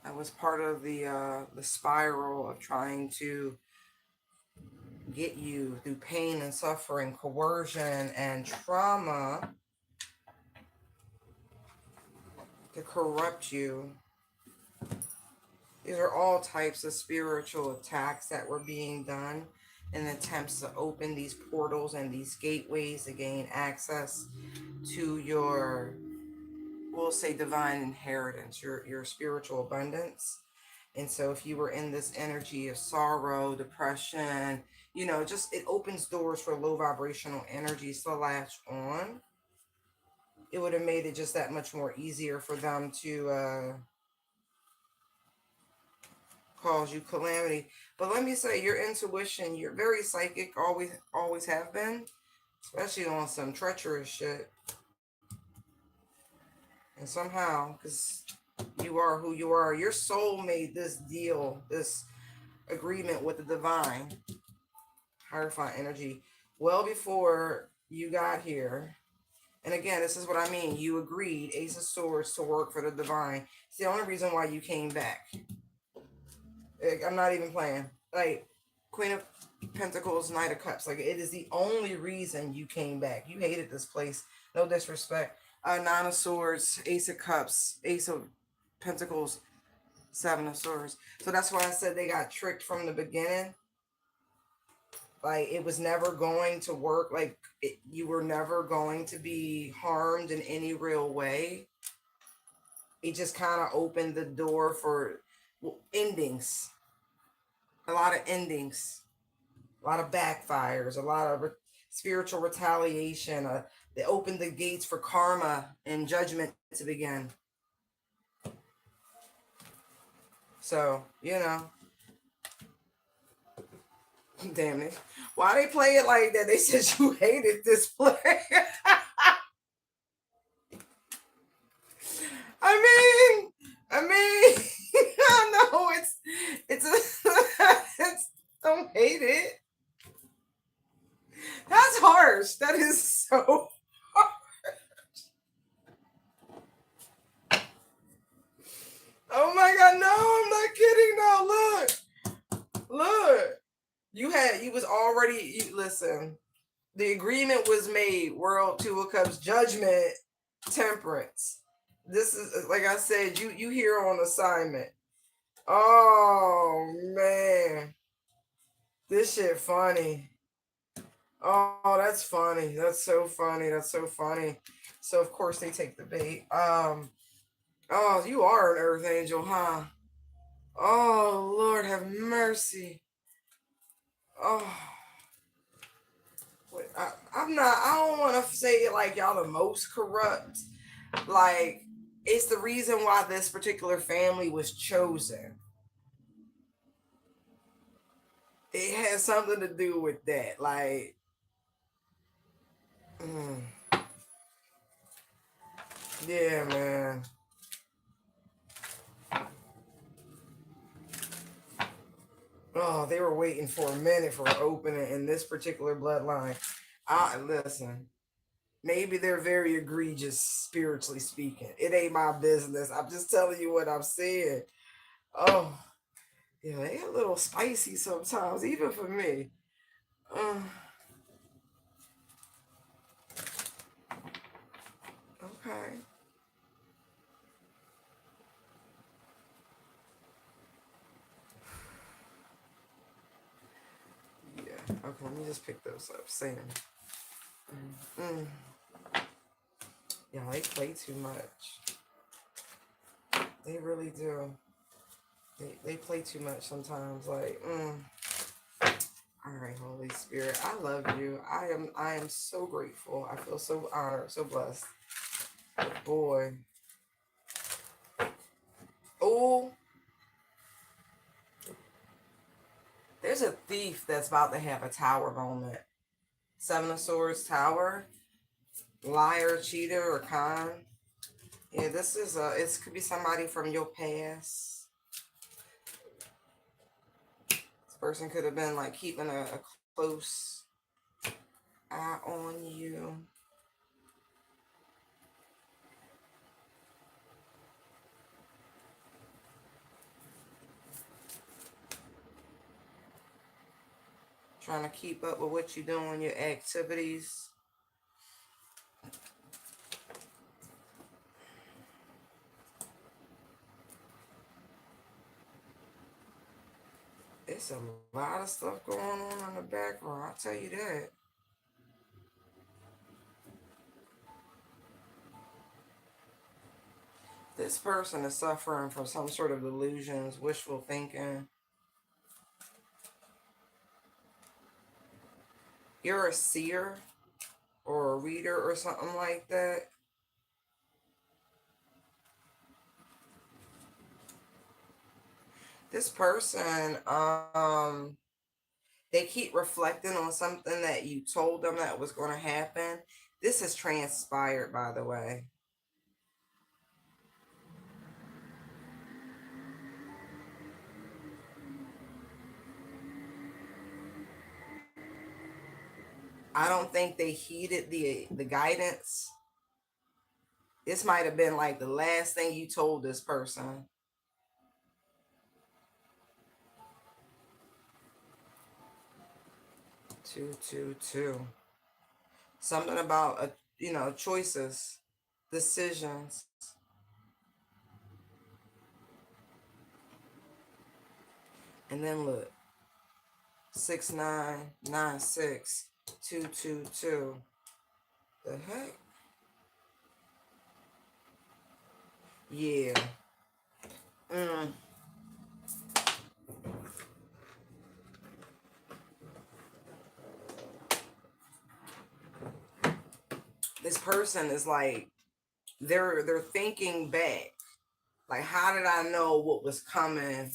That was part of the spiral of trying to get you through pain and suffering, coercion and trauma to corrupt you. These are all types of spiritual attacks that were being done in attempts to open these portals and these gateways to gain access to your, we'll say, divine inheritance, your spiritual abundance. And so if you were in this energy of sorrow, depression, you know, just it opens doors for low vibrational energies to latch on. It would have made it just that much more easier for them to cause you calamity. But let me say, your intuition, you're very psychic, always have been, especially on some treacherous shit. And somehow, because you are who you are, your soul made this deal, this agreement with the divine, hierophant energy, well before you got here. And again, this is what I mean. You agreed, Ace of Swords, to work for the divine. It's the only reason why you came back. I'm not even playing. Like, Queen of Pentacles, Knight of Cups. Like, it is the only reason you came back. You hated this place. No disrespect. 9 of Swords, Ace of Cups, Ace of Pentacles, 7 of Swords. So that's why I said they got tricked from the beginning. Like, it was never going to work. Like, you were never going to be harmed in any real way. It just kind of opened the door for endings. A lot of endings. A lot of backfires. A lot of spiritual retaliation. They opened the gates for karma and judgment to begin. So, you know. Damn it. Why they play it like that? They said you hated this play. I mean, I know it's don't hate it. That's harsh. That is so harsh. Oh my God, no, I'm not kidding. No, look. You was already, listen, the agreement was made. World, 2 of Cups, Judgment, Temperance. This is, like I said, you here on assignment. Oh man, this shit funny. Oh, that's funny. That's so funny. That's so funny. So of course they take the bait. Oh, you are an Earth Angel, huh? Oh Lord, have mercy. Oh, wait, I'm not. I don't want to say it like y'all the most corrupt. Like, it's the reason why this particular family was chosen. It has something to do with that. Like, yeah, man. Oh, they were waiting for a minute for an opening in this particular bloodline. Listen. Maybe they're very egregious, spiritually speaking. It ain't my business. I'm just telling you what I'm saying. Oh, yeah, they a little spicy sometimes, even for me. Okay. Yeah. Okay, let me just pick those up. Same. Yeah, they play too much. They really do. They play too much sometimes. Like, all right, Holy Spirit, I love you. I am so grateful. I feel so honored, so blessed. But boy. Oh, there's a thief that's about to have a tower moment. Seven of Swords Tower. Liar, cheater, or con. Yeah, this is it could be somebody from your past. This person could have been like keeping a close eye on you. Trying to keep up with what you're doing, your activities. It's a lot of stuff going on in the background, I'll tell you that. This person is suffering from some sort of delusions, wishful thinking. You're a seer or a reader or something like that. This person, they keep reflecting on something that you told them that was going to happen. This has transpired, by the way. I don't think they heeded the guidance. This might have been like the last thing you told this person. Two. Something about choices, decisions. And then look, 6996 222. The heck? Yeah. This person is like they're thinking back. Like, how did I know what was coming,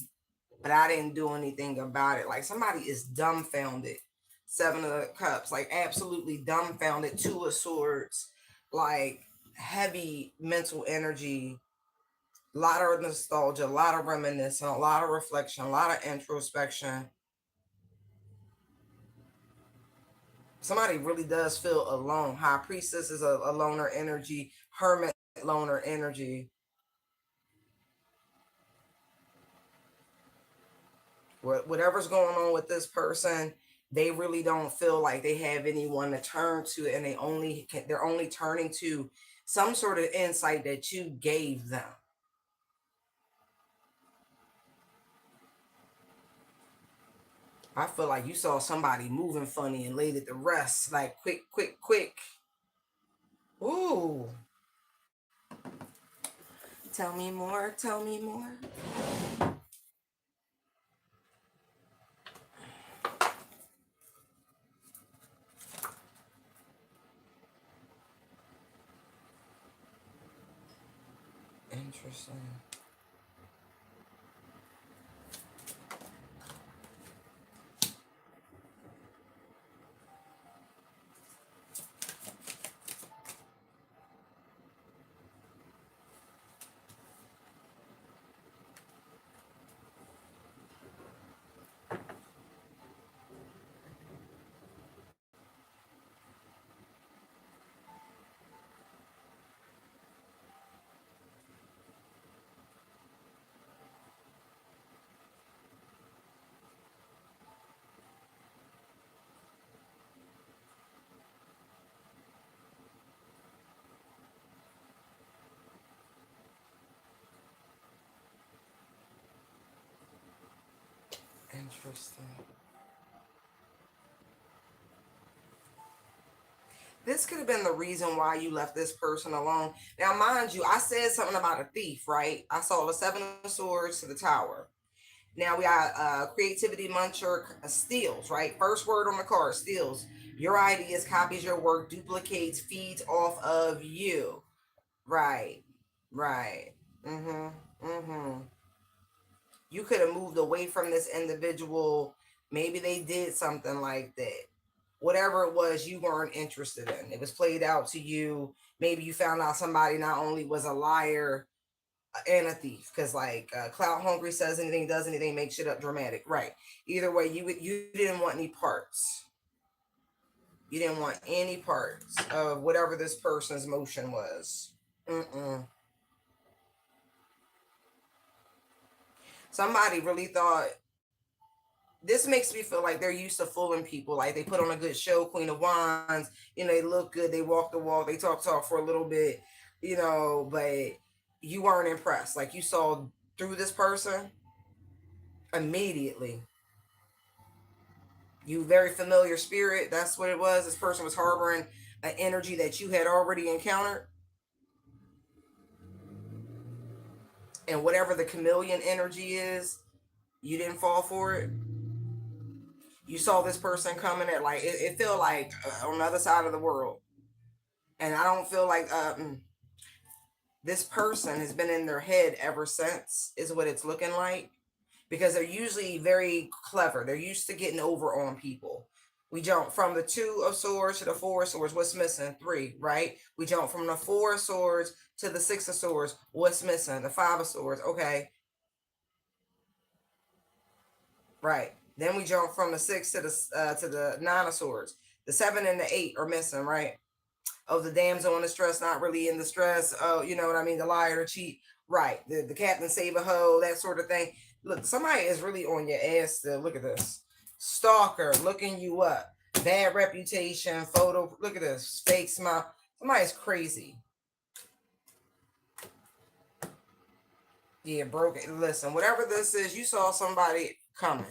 but I didn't do anything about it? Like, somebody is dumbfounded. Seven of Cups, like absolutely dumbfounded. Two of Swords, like heavy mental energy, a lot of nostalgia, a lot of reminiscing, a lot of reflection, a lot of introspection. Somebody really does feel alone. High Priestess is a loner energy, Hermit loner energy. Whatever's going on with this person, they really don't feel like they have anyone to turn to, and they're only turning to some sort of insight that you gave them. I feel like you saw somebody moving funny and laid it to rest, like quick. Ooh. Tell me more. Interesting. Interesting. This could have been the reason why you left this person alone. Now, mind you, I said something about a thief, right? I saw the seven of swords to the tower. Now we got creativity muncher steals, right? First word on the card, steals. Your ideas, copies your work, duplicates, feeds off of you. Right. Right. Mm-hmm. Mm-hmm. You could have moved away from this individual. Maybe they did something like that. Whatever it was, you weren't interested in. It was played out to you. Maybe you found out somebody not only was a liar and a thief, because like clout hungry, says anything, does anything, makes shit up dramatic. Right. Either way, you didn't want any parts. You didn't want any parts of whatever this person's motion was. Mm-mm. Somebody really thought, this makes me feel like they're used to fooling people. Like they put on a good show, Queen of Wands, they look good, they walk the walk, they talk for a little bit, but you weren't impressed. Like you saw through this person immediately. You very familiar spirit. That's what it was. This person was harboring an energy that you had already encountered. And whatever the chameleon energy is, you didn't fall for it. You saw this person coming at like it felt like on the other side of the world. And I don't feel like this person has been in their head ever since, is what it's looking like. Because they're usually very clever. They're used to getting over on people. We jump from the two of swords to the four of swords. What's missing? Three, right? We jump from the four of swords to the six of swords. What's missing? The five of swords. Okay. Right. Then we jump from the six to the nine of swords. The seven and the eight are missing, right? Oh, the damsel in distress, not really in distress. Oh, you know what I mean? The liar, the cheat. Right. The captain save a hoe, that sort of thing. Look, somebody is really on your ass still. Look at this. Stalker, looking you up. Bad reputation, photo. Look at this. Fake smile. Somebody's crazy. Yeah, broken. Listen, whatever this is, you saw somebody coming.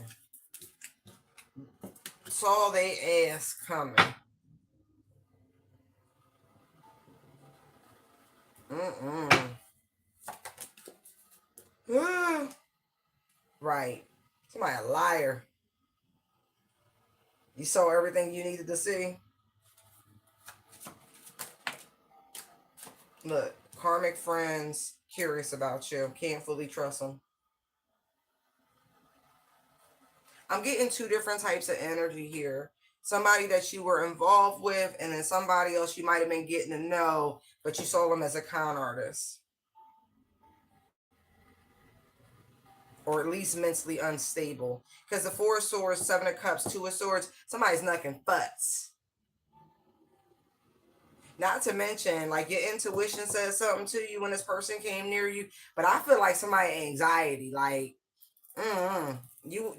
Saw they ass coming. Mm-mm. Right. Somebody a liar. You saw everything you needed to see. Look, karmic friends, curious about you. Can't fully trust them. I'm getting two different types of energy here. Somebody that you were involved with, and then somebody else you might have been getting to know, but you saw them as a con artist. Or at least mentally unstable. Because the four of swords, seven of cups, two of swords, somebody's knucking butts. Not to mention, like your intuition says something to you when this person came near you, but I feel like somebody anxiety, like, you,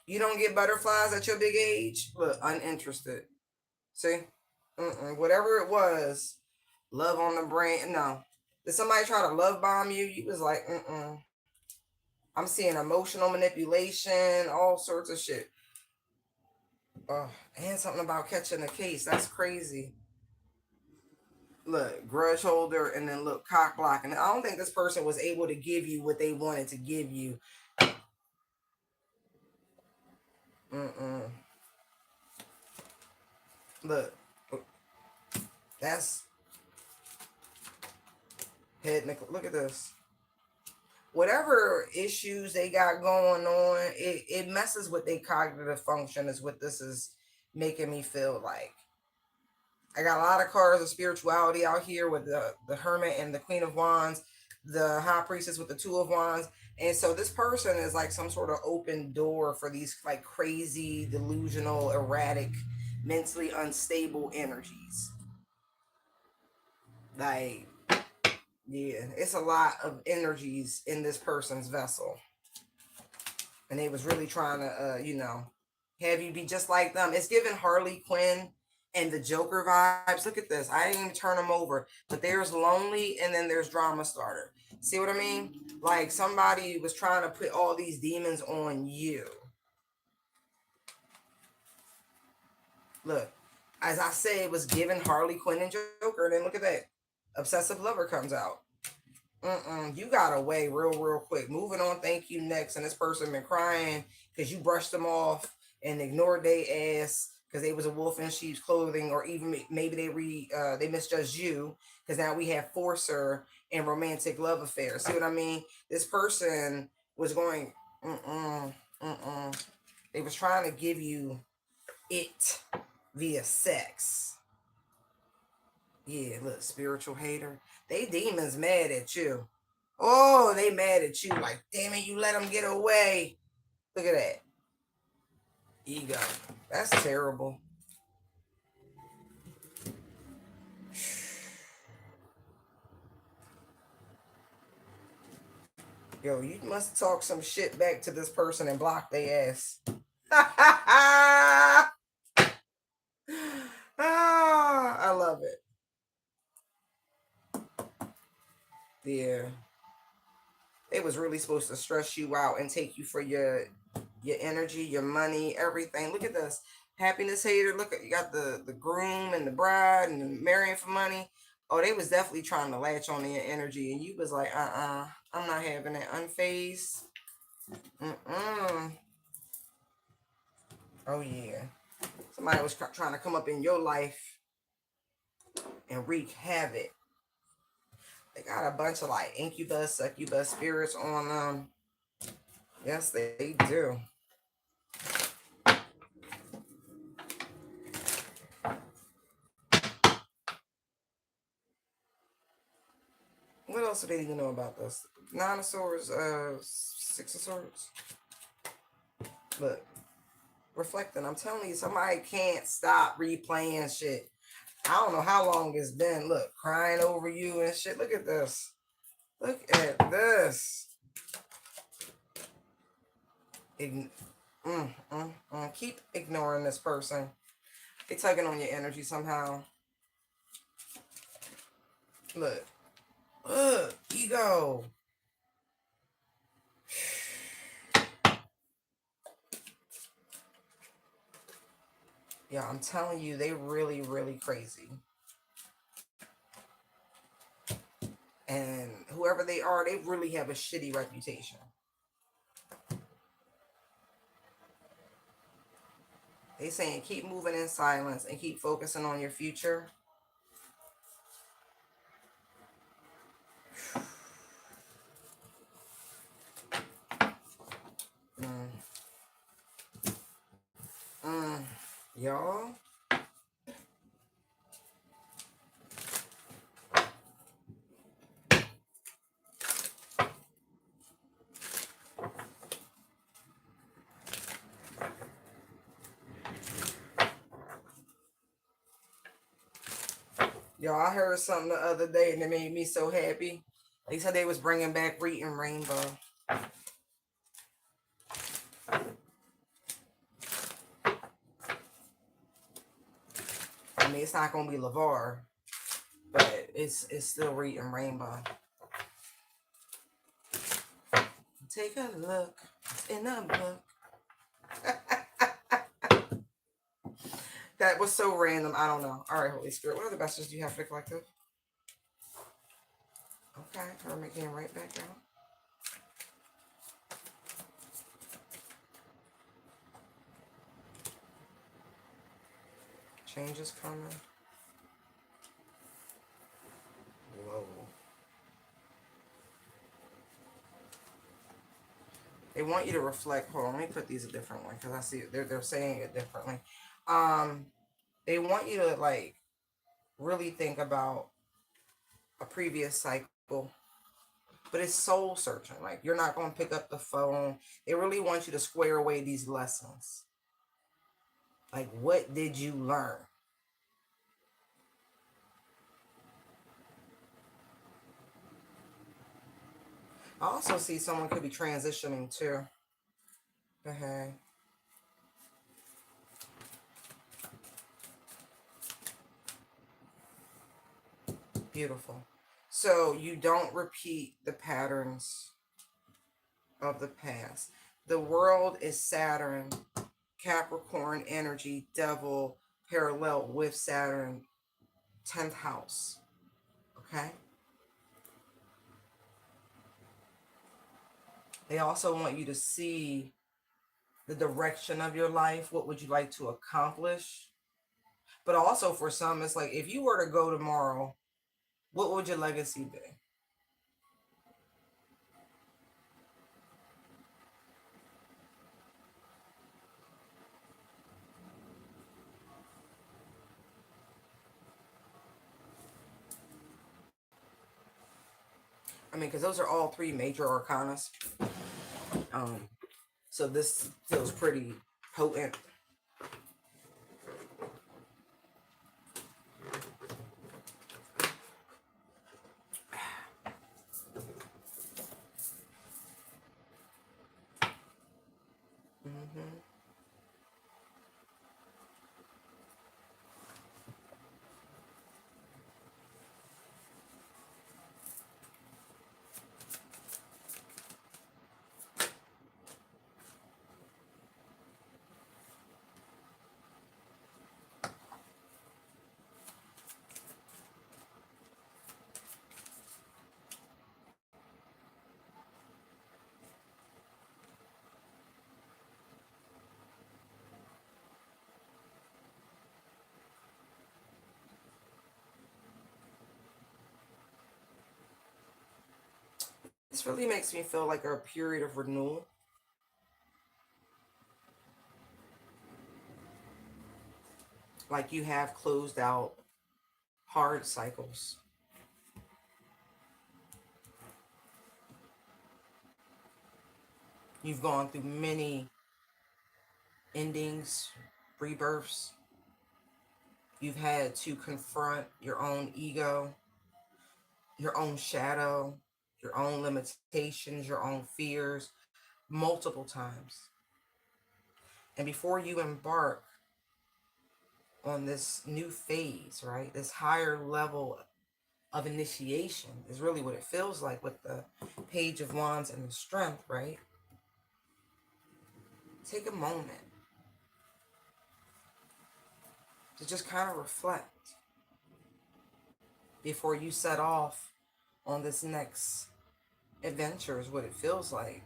you don't get butterflies at your big age. Look, uninterested. See, whatever it was, love on the brain. No, did somebody try to love bomb you? You was like, I'm seeing emotional manipulation, all sorts of shit. Oh, and something about catching a case. That's crazy. Look, grudge holder, and then look, cock blocking. I don't think this person was able to give you what they wanted to give you. Look, that's head nickel. Look at this. Whatever issues they got going on, it messes with their cognitive function, is what this is making me feel like. I got a lot of cards of spirituality out here with the Hermit and the Queen of Wands, the High Priestess with the Two of Wands. And so this person is like some sort of open door for these like crazy, delusional, erratic, mentally unstable energies. Like, yeah, it's a lot of energies in this person's vessel. And they was really trying to, have you be just like them. It's given Harley Quinn and the Joker vibes. Look at this. I didn't even turn them over. But there's lonely and then there's drama starter. See what I mean? Like somebody was trying to put all these demons on you. Look, as I said, it was given Harley Quinn and Joker. Then look at that. Obsessive lover comes out. You got away real quick. Moving on, thank you, next. And this person been crying because you brushed them off and ignored their ass because they was a wolf in sheep's clothing, or even maybe they misjudged you because now we have forcer and romantic love affairs. See what I mean? This person was going, They was trying to give you it via sex. Yeah, look, spiritual hater. They demons mad at you. Oh, they mad at you. Like, damn it, you let them get away. Look at that. Ego. That's terrible. Yo, you must talk some shit back to this person and block their ass. Ah, I love it. Yeah. It was really supposed to stress you out and take you for your energy, your money, everything. Look at this. Happiness hater. Look at, you got the groom and the bride and the marrying for money. Oh, they was definitely trying to latch on to your energy, and you was like, I'm not having it. Unfazed. Oh yeah. Somebody was trying to come up in your life and wreak havoc. They got a bunch of like incubus, succubus spirits on them. Yes, they do. What else do they even know about this? Nine of Swords, Six of Swords. Look, reflecting. I'm telling you, somebody can't stop replaying shit. I don't know how long it's been. Look, crying over you and shit. Look at this. Look at this. Keep ignoring this person. They tugging on your energy somehow. Look. Ego. Yeah, I'm telling you, they really crazy. And whoever they are, they really have a shitty reputation. They saying keep moving in silence and keep focusing on your future. Y'all. Y'all, I heard something the other day and it made me so happy. They said they was bringing back reading Rainbow. I mean, it's not gonna be LeVar, but it's still reading Rainbow. Take a look in the book. That was so random. I don't know. All right, Holy Spirit, what other messages do you have for the collective? Okay, Hermit came right back out. Change is coming. Whoa. They want you to reflect. Hold on, let me put these a different way because I see they're saying it differently. They want you to like really think about a previous cycle, but it's soul searching. Like you're not going to pick up the phone. They really want you to square away these lessons. Like, what did you learn? I also see someone could be transitioning too. Okay. Beautiful. So you don't repeat the patterns of the past. The world is Saturn, Capricorn energy, devil, parallel with Saturn, 10th house. Okay? They also want you to see the direction of your life. What would you like to accomplish? But also for some, it's like, if you were to go tomorrow, what would your legacy be? I mean, because those are all three major arcanas. So this feels pretty potent. Mm-hmm. This really makes me feel like a period of renewal. Like you have closed out hard cycles. You've gone through many endings, rebirths. You've had to confront your own ego, your own shadow, your own limitations, your own fears multiple times. And before you embark on this new phase, right, this higher level of initiation is really what it feels like with the Page of Wands and the Strength, right? Take a moment to just kind of reflect before you set off on this next adventure, is what it feels like.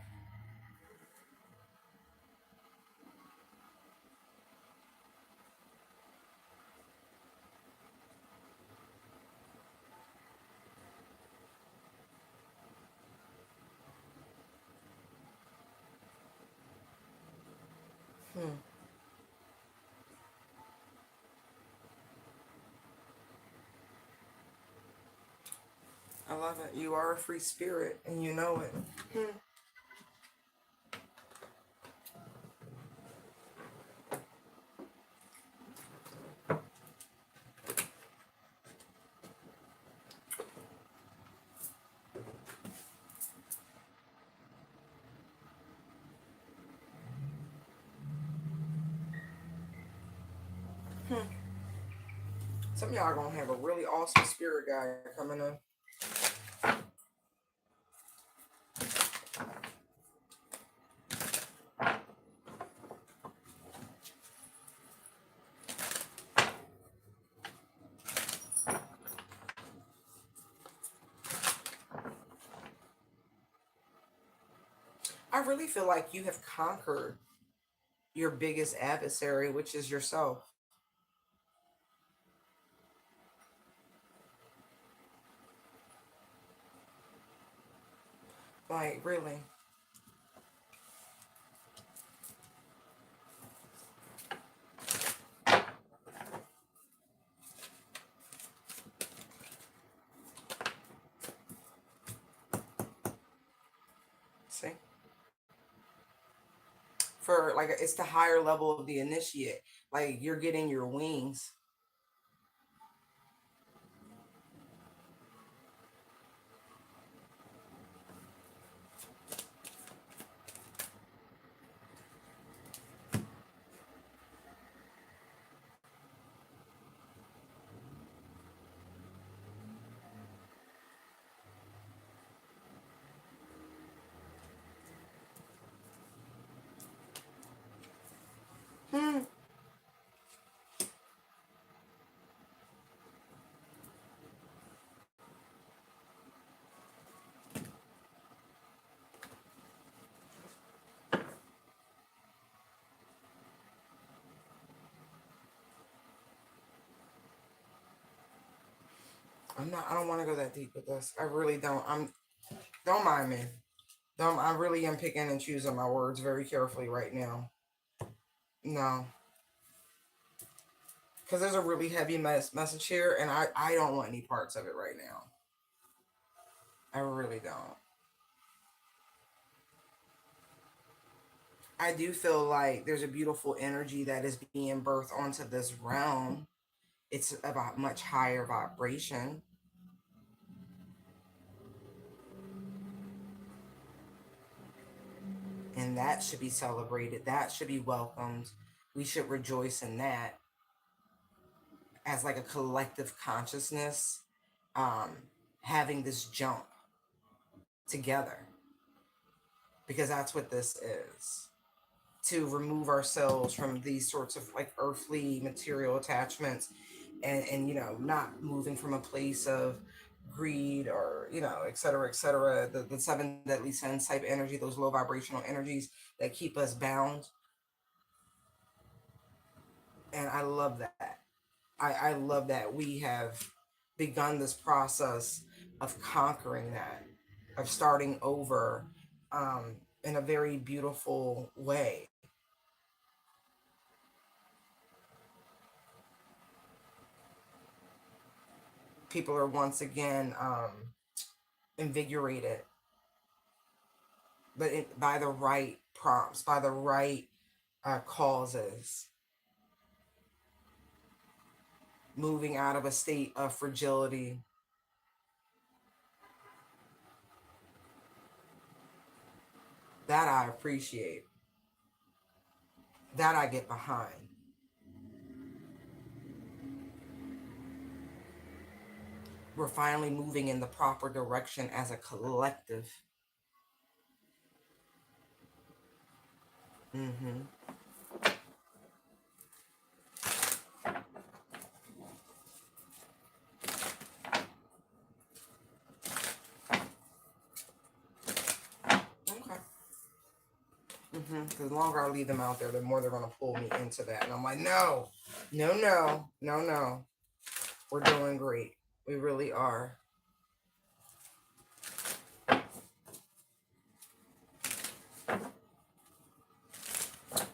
I love it. You are a free spirit and you know it. Some of y'all are gonna have a really awesome spirit guide coming in. I really feel like you have conquered your biggest adversary, which is yourself. Like, really. See? For like, it's the higher level of the initiate. Like, you're getting your wings. I don't want to go that deep with this. I really don't. Don't mind me. Don't, I really am picking and choosing my words very carefully right now. No. Because there's a really heavy message here, and I don't want any parts of it right now. I really don't. I do feel like there's a beautiful energy that is being birthed onto this realm. It's about much higher vibration, and that should be celebrated. That should be welcomed. We should rejoice in that as like a collective consciousness, um, having this jump together, because that's what this is. To remove ourselves from these sorts of like earthly material attachments, and not moving from a place of greed, or et cetera, the seven deadly sins type energy, those low vibrational energies that keep us bound. And I love that. I love that we have begun this process of conquering that, of starting over, in a very beautiful way. People are once again, invigorated, but by the right prompts, by the right causes, moving out of a state of fragility. That I appreciate. That I get behind. We're finally moving in the proper direction as a collective. Mm-hmm. Okay. Mm-hmm. The longer I leave them out there, the more they're gonna pull me into that, and I'm like, no, no, no, no, no. We're doing great. We really are. All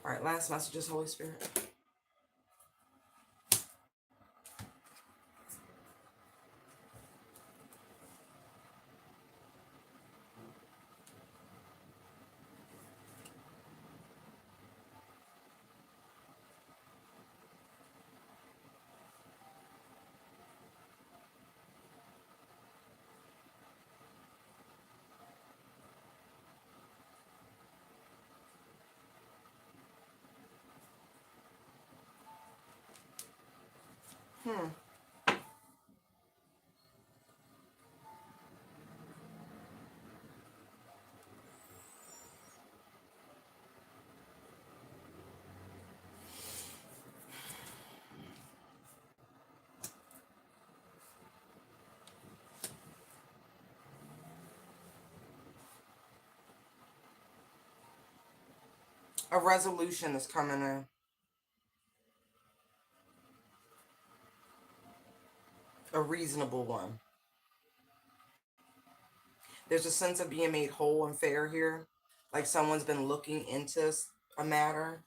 right. Last messages, Holy Spirit. Hmm. A resolution is coming in. A reasonable one. There's a sense of being made whole and fair here, like someone's been looking into a matter.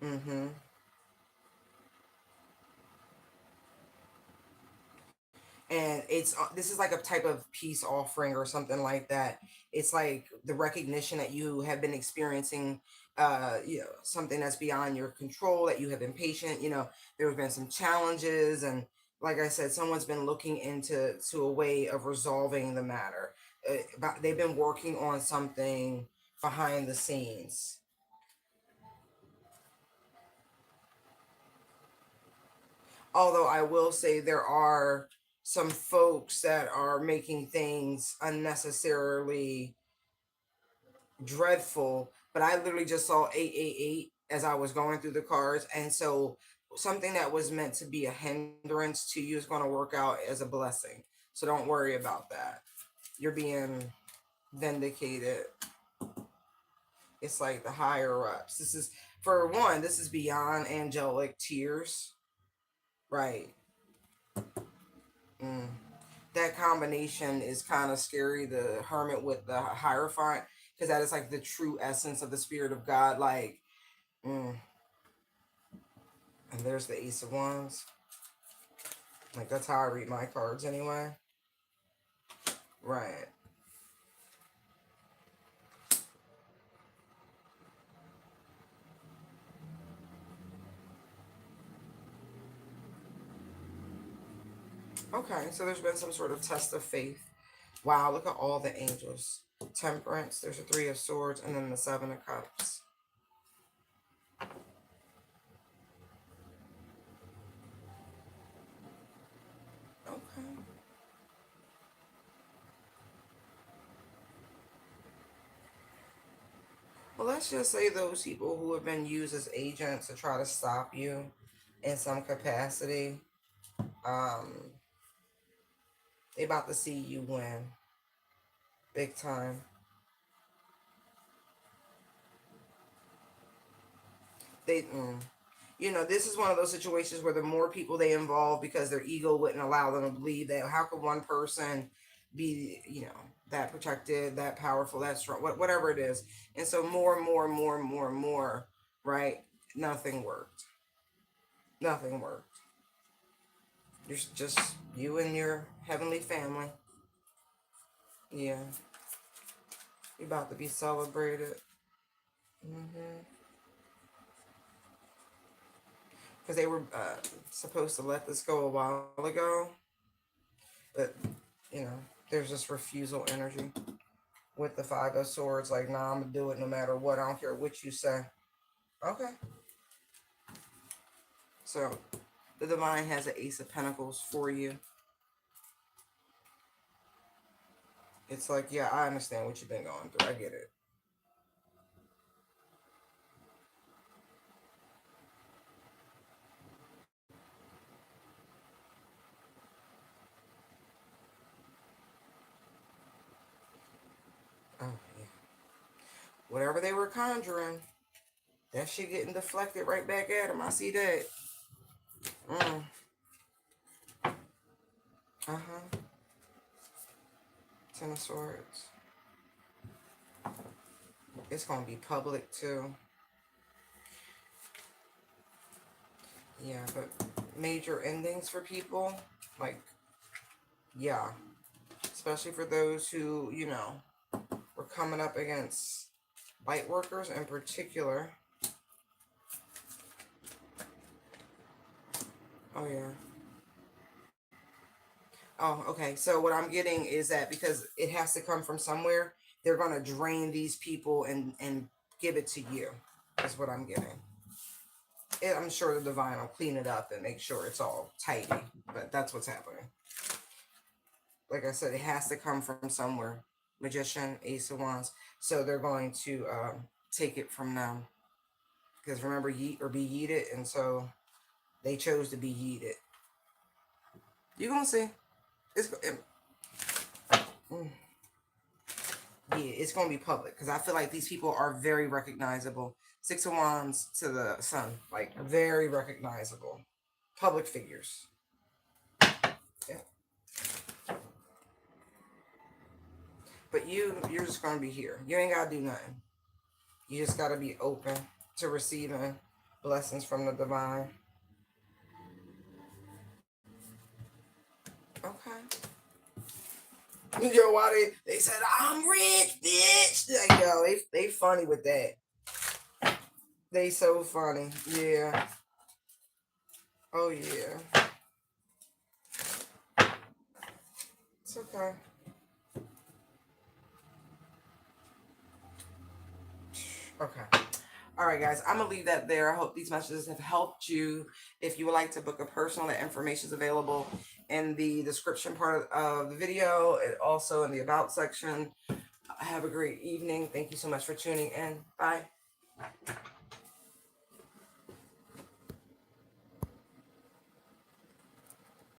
Mm-hmm. And it's this is like a type of peace offering or something like that. It's like the recognition that you have been experiencing, something that's beyond your control, that you have been patient. There have been some challenges, and like I said, someone's been looking into a way of resolving the matter. But they've been working on something behind the scenes. Although I will say there are some folks that are making things unnecessarily dreadful, but I literally just saw 888 as I was going through the cards, and so something that was meant to be a hindrance to you is going to work out as a blessing. So don't worry about that. You're being vindicated. It's like the higher ups. This is, for one, this is beyond angelic tears. Right. Mm. That combination is kind of scary. The hermit with the hierophant, because that is like the true essence of the spirit of God. Like, mm. And there's the Ace of Wands. Like, that's how I read my cards anyway. Right. Okay, so there's been some sort of test of faith. Wow, look at all the angels. Temperance, there's a Three of Swords, and then the Seven of Cups. Okay. Well, let's just say those people who have been used as agents to try to stop you in some capacity, um, they about to see you win. Big time. They, you know, this is one of those situations where the more people they involve, because their ego wouldn't allow them to believe that, how could one person be, you know, that protected, that powerful, that strong, whatever it is. And so more and more and more and more and more, right? Nothing worked. Nothing worked. There's just you and your heavenly family. Yeah. You're about to be celebrated. Because they were supposed to let this go a while ago. But, you know, there's this refusal energy with the Five of Swords. Like, nah, I'm going to do it no matter what. I don't care what you say. Okay. So, the Divine has an Ace of Pentacles for you. It's like, yeah, I understand what you've been going through. I get it. Oh, yeah. Whatever they were conjuring, that shit getting deflected right back at them. I see that. Mm. Uh-huh. Ten of Swords. It's going to be public, too. Yeah, but major endings for people, like, yeah. Especially for those who, you know, were coming up against light workers in particular. Oh, yeah. Oh, okay. So what I'm getting is that because it has to come from somewhere, they're going to drain these people and give it to you. That's what I'm getting. I'm sure the Divine will clean it up and make sure it's all tidy, but that's what's happening. Like I said, it has to come from somewhere. Magician, Ace of Wands. So they're going to take it from them. Because remember, yeet or be yeeted, and so they chose to be yeeted. You're going to see. Mm, yeah, it's going to be public. Because I feel like these people are very recognizable. Six of Wands to the Sun. Like, very recognizable. Public figures. Yeah. But you're just going to be here. You ain't got to do nothing. You just got to be open to receiving blessings from the Divine. Okay. Yo, why they said I'm rich, bitch. Like, yo, they funny with that. They so funny. Yeah. Oh yeah. It's okay. Okay. All right, guys. I'm gonna leave that there. I hope these messages have helped you. If you would like to book a personal, that information is available in the description part of the video, and also in the about section. Have a great evening. Thank you so much for tuning in. Bye.